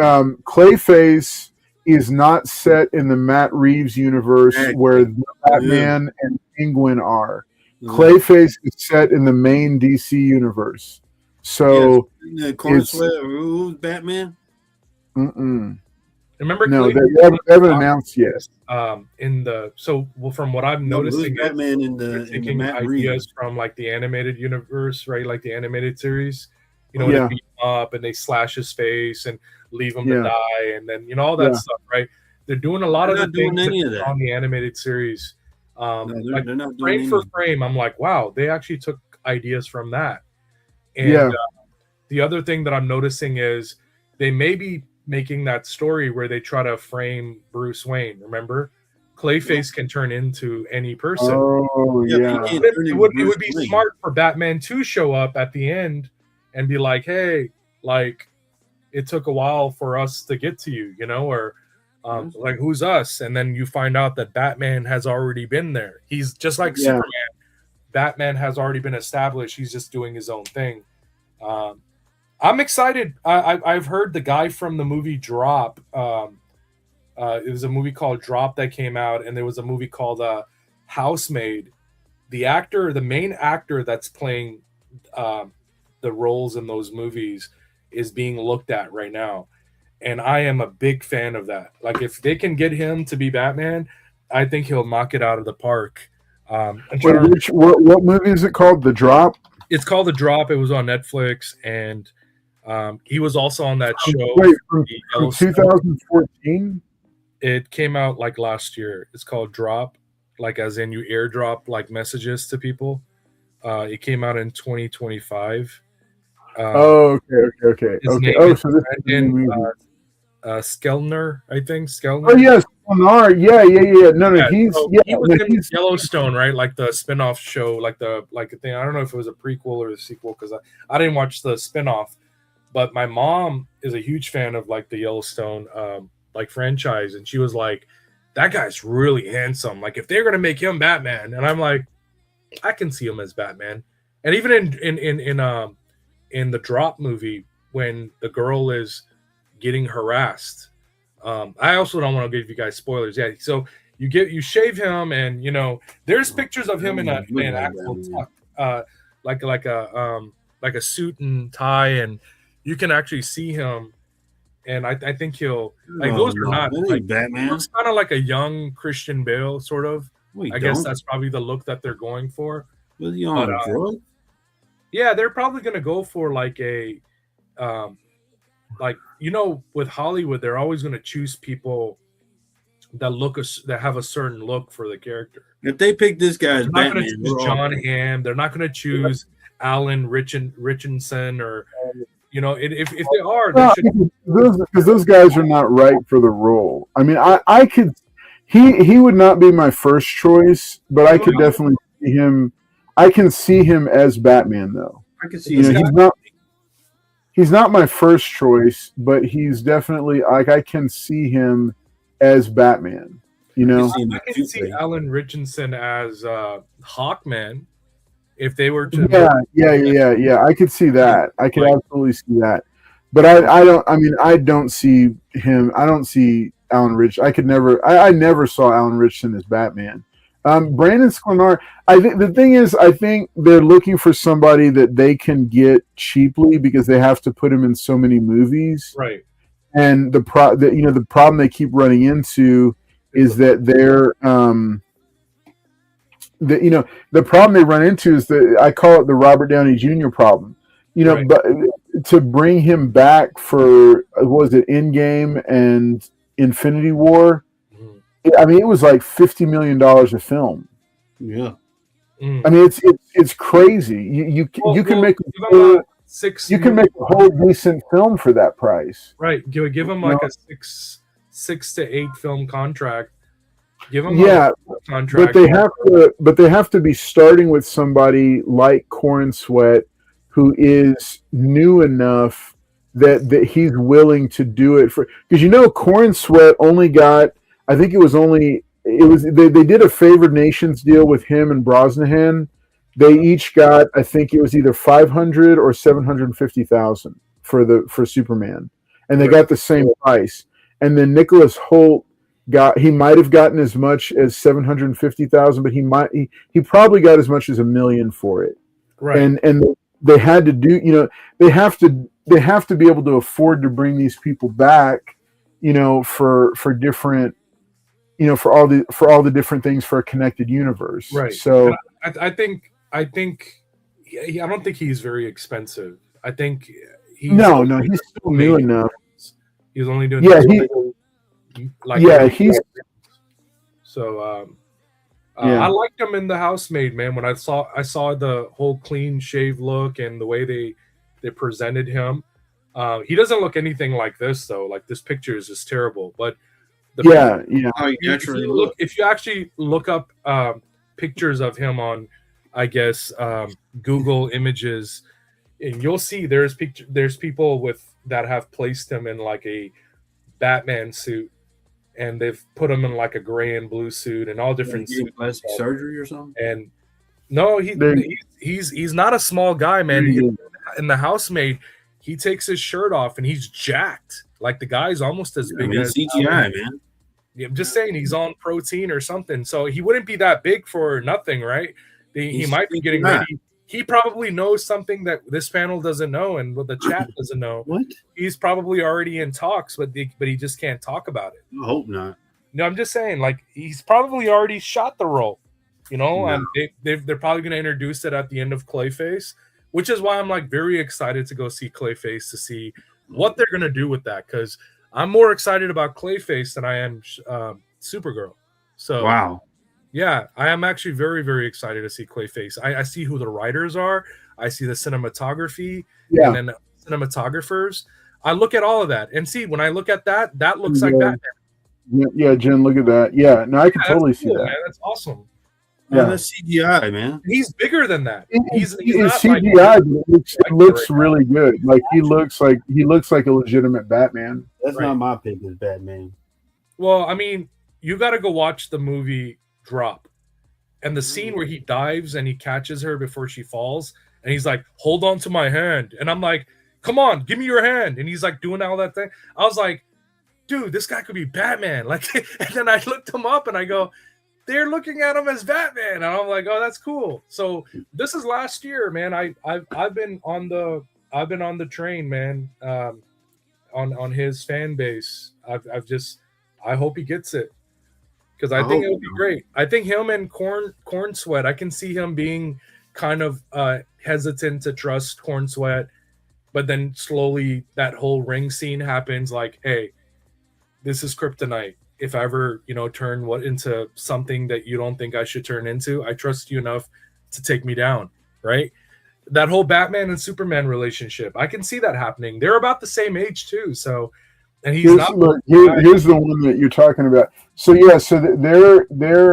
Clayface is not set in the Matt Reeves universe where Batman and Penguin are. Clayface is set in the main DC universe. So Corn Sweat, who's Batman? Remember, no, they haven't announced yet. From what I'm noticing, Batman in they're the taking Matt ideas Reeves from like the animated universe, right? Like the animated series. When they beat him up and they slash his face and leave him to die, and then all that stuff, right? They're doing a lot of the things that on the animated series. they're not doing frame for frame. I'm like, wow, they actually took ideas from that. And the other thing that I'm noticing is they may be making that story where they try to frame Bruce Wayne. Remember, Clayface can turn into any person. Oh, yeah. It would be smart for Batman to show up at the end and be like, hey, like, it took a while for us to get to you, or like, who's us? And then you find out that Batman has already been there. He's just like Superman. Batman has already been established. He's just doing his own thing. I'm excited. I've heard the guy from the movie Drop. It was a movie called Drop that came out, and there was a movie called Housemaid. The main actor that's playing the roles in those movies is being looked at right now, and I am a big fan of that. Like, if they can get him to be Batman, I think he'll knock it out of the park. What movie is it called? The Drop? It's called The Drop. It was on Netflix, and he was also on that show. Wait, from 2014? It came out like last year. It's called Drop, like as in you airdrop like messages to people. It came out in 2025. Okay. Oh, so this is Skellner, I think. Skellner. Oh, yes. Yeah. No, he was in Yellowstone, right? Like the spinoff show, like the thing. I don't know if it was a prequel or a sequel because I didn't watch the spinoff, but my mom is a huge fan of like the Yellowstone like franchise, and she was like, "That guy's really handsome. Like, if they're gonna make him Batman," and I'm like, I can see him as Batman. And even in the Drop movie, when the girl is getting harassed. I also don't want to give you guys spoilers. Yeah, so you shave him, and there's pictures of him in an actual tuck, like a suit and tie, and you can actually see him. And I think he'll those are not like Batman. Looks kind of like a young Christian Bale, sort of. I guess that's probably the look that they're going for. Was he on a drug? Yeah, they're probably gonna go for like a with Hollywood, they're always going to choose people that have a certain look for the character. If they pick this guy as Batman, not going to choose John Hamm. They're not going to choose Alan Richardson, or if they are, because those guys are not right for the role. I mean, I could he would not be my first choice, but I could definitely see him. I can see him as Batman, though. I can see him. He's not my first choice, but he's definitely like I can see him as Batman. I can see Alan Richardson as Hawkman if they were to. Yeah. I could see that. I could absolutely see that. But I don't. I mean, I don't see him. I don't see Alan Rich. I never saw Alan Richardson as Batman. Brandon Sklenar, I think they're looking for somebody that they can get cheaply because they have to put him in so many movies. Right. And the problem they keep running into is that the problem they run into is that I call it the Robert Downey Jr. problem. But to bring him back for Endgame and Infinity War. I mean, it was like $50 million a film. Yeah, I mean, it's crazy. You can make a whole decent film for that price. Right. Give them like a 6 to 8 film contract. Give them a contract. But they have to be starting with somebody like Corn Sweat, who is new enough that he's willing to do it for. Because Corn Sweat only got. I think they did a favored nations deal with him and Brosnahan. They each got, I think it was either $500,000 or $750,000 for Superman, and they Right. got the same price. And then Nicholas Hoult he might have gotten as much as 750,000, but he probably got as much as $1 million for it. Right. And they had to do, they have to be able to afford to bring these people back, for different, for all the different things for a connected universe. Right. So I think I don't think he's very expensive. I think he's he's still new enough. He's only doing he's so Yeah. I liked him in The Housemaid, man. When I saw the whole clean shave look and the way they presented him. He doesn't look anything like this though. Like this picture is just terrible. But How you naturally look. if you actually look up pictures of him on, I guess, Google Images, and you'll see there's people that have placed him in like a Batman suit, and they've put him in like a gray and blue suit and all different suits. Plastic surgery or something? And no, he's not a small guy, man. In The Housemaid, he takes his shirt off and he's jacked. Like the guy's almost as big as CGI, man. I'm just saying he's on protein or something. So he wouldn't be that big for nothing, right? He might be getting ready. He probably knows something that this panel doesn't know and what the chat doesn't know. What? He's probably already in talks, but he just can't talk about it. I hope not. No, I'm just saying, like, he's probably already shot the role, No. and they're probably going to introduce it at the end of Clayface, which is why I'm like very excited to go see Clayface to see what they're going to do with that, because I'm more excited about Clayface than I am Supergirl. So Wow. yeah, I am actually very, very excited to see Clayface. I see who the writers are. I see the cinematography and then the cinematographers. I look at all of that and see, when I look at that looks like Batman. Yeah, Jen, look at that. Yeah, no, I can totally see that. Man. That's awesome. Yeah, that's CGI, man. He's bigger than that. He's It's not CGI, like, but it looks really good. Like he looks like a legitimate Batman. That's not my pick as Batman. Well, I mean, you got to go watch the movie Drop, and the scene where he dives and he catches her before she falls, and he's like, "Hold on to my hand," and I'm like, "Come on, give me your hand," and he's like doing all that thing. I was like, dude, this guy could be Batman. Like, and then I looked him up and I go, they're looking at him as Batman, and I'm like, oh, that's cool. So this is last year, man. I've been on the train, man. On his fan base. I hope he gets it, because I think it would be great. I think him and Corn Sweat, I can see him being kind of hesitant to trust Corn Sweat, but then slowly that whole ring scene happens. Like, hey, this is kryptonite. If I ever, turn into something that you don't think I should turn into, I trust you enough to take me down, right? That whole Batman and Superman relationship, I can see that happening. They're about the same age too, so. And he's here's the one that you're talking about. So yeah,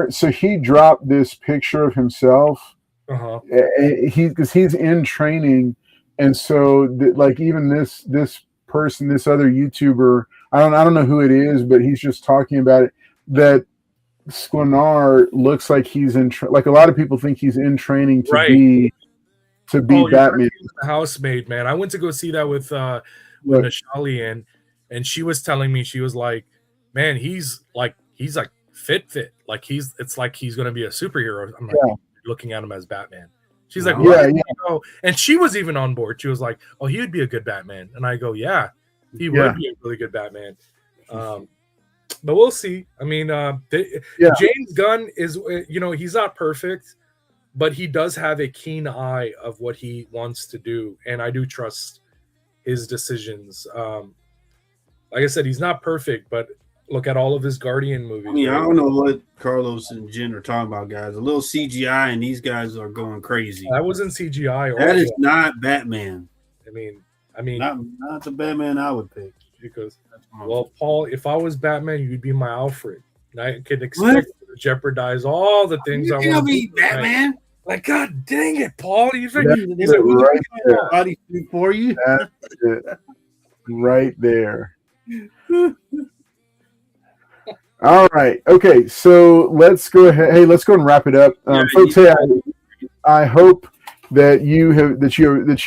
so he dropped this picture of himself. Because he's in training, and so like even this person, this other YouTuber, I don't know who it is, but he's just talking about it, that Sklenar looks like he's in like a lot of people think he's in training to be Batman. The Housemaid, man. I went to go see that with Nashali, and she was telling me, she was like, man, he's like fit. Like it's like he's gonna be a superhero. I'm like, looking at him as Batman. She's like, and she was even on board. She was like, oh, he would be a good Batman. And I go, yeah, he would be a really good Batman. But we'll see. I mean, James Gunn is, he's not perfect, but he does have a keen eye of what he wants to do, and I do trust his decisions. Like I said, he's not perfect, but look at all of his Guardian movies. I mean, I don't know what Carlos and Jen are talking about, guys. A little CGI, and these guys are going crazy. That wasn't CGI. That is not Batman. I mean, not the Batman I would pick. Because, well, Paul, if I was Batman, you'd be my Alfred. And I could expect you to jeopardize all the things I want to be Batman. Like, God dang it, Paul! He's like, right there. Body for you. That's it. Right there. All right. Okay. So let's go ahead. Hey, let's go and wrap it up, folks. Hey, I hope that you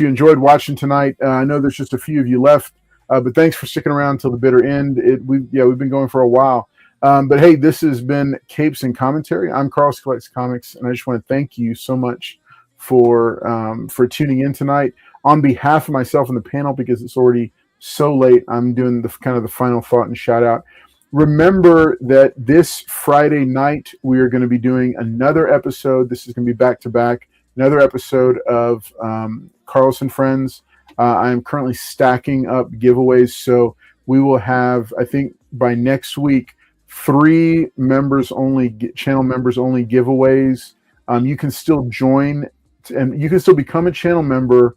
enjoyed watching tonight. I know there's just a few of you left, but thanks for sticking around till the bitter end. We've been going for a while. But hey, this has been Capes and Commentary. I'm Carlos Collects Comics, and I just want to thank you so much for tuning in tonight. On behalf of myself and the panel, because it's already so late, I'm doing the final thought and shout out. Remember that this Friday night we are going to be doing another episode. This is going to be back to back. Another episode of Carlos and Friends. I am currently stacking up giveaways, so we will have, I think, by next week, 3 members only, channel members only giveaways. You can still join, and you can still become a channel member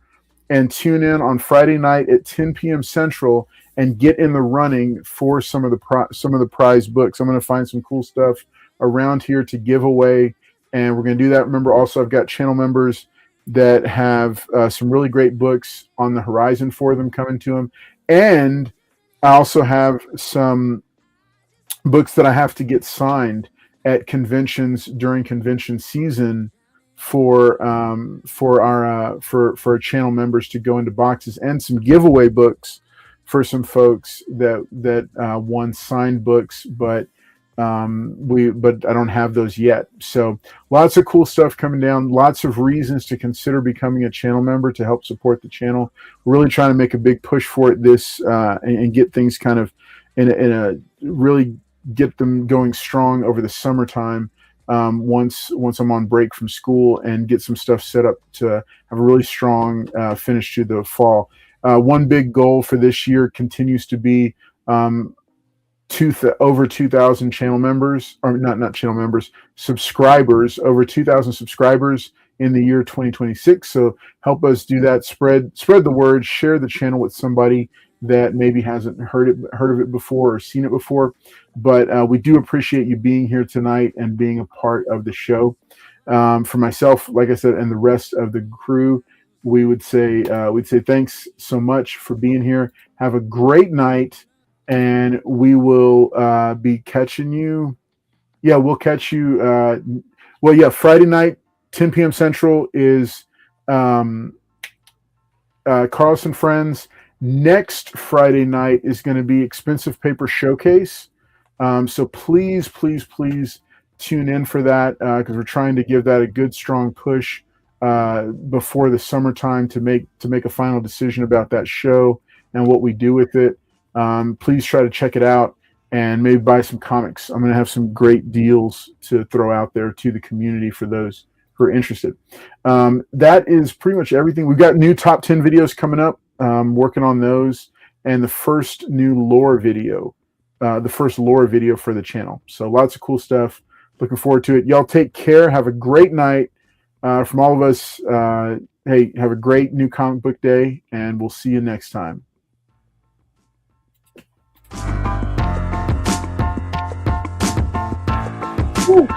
and tune in on Friday night at 10 p.m. Central and get in the running for some of the prize books. I'm going to find some cool stuff around here to give away, and we're going to do that. Remember, also, I've got channel members that have some really great books on the horizon for them coming to them, and I also have some books that I have to get signed at conventions during convention season for our channel members to go into boxes, and some giveaway books for some folks that won signed books, but I don't have those yet. So lots of cool stuff coming down. Lots of reasons to consider becoming a channel member to help support the channel. We're really trying to make a big push for it and get things kind of in a really get them going strong over the summertime. Once I'm on break from school, and get some stuff set up to have a really strong finish to the fall. One big goal for this year continues to be over 2,000 channel members, or not channel members, subscribers, over 2,000 subscribers in the year 2026. So help us do that. Spread the word. Share the channel with somebody that maybe hasn't heard of it before or seen it before. But we do appreciate you being here tonight and being a part of the show. For myself, like I said, and the rest of the crew, we'd say thanks so much for being here. Have a great night, and we will be catching you. Yeah, we'll catch you. Friday night, 10 p.m. Central is Carlos and Friends. Next Friday night is going to be Expensive Paper Showcase. So please tune in for that, because we're trying to give that a good, strong push before the summertime to make a final decision about that show and what we do with it. Please try to check it out and maybe buy some comics. I'm going to have some great deals to throw out there to the community for those who are interested. That is pretty much everything. We've got new top 10 videos coming up. Working on those, and the first new lore video, for the channel. So lots of cool stuff. Looking forward to it. Y'all take care. Have a great night. From all of us, hey, have a great new comic book day, and we'll see you next time. Woo.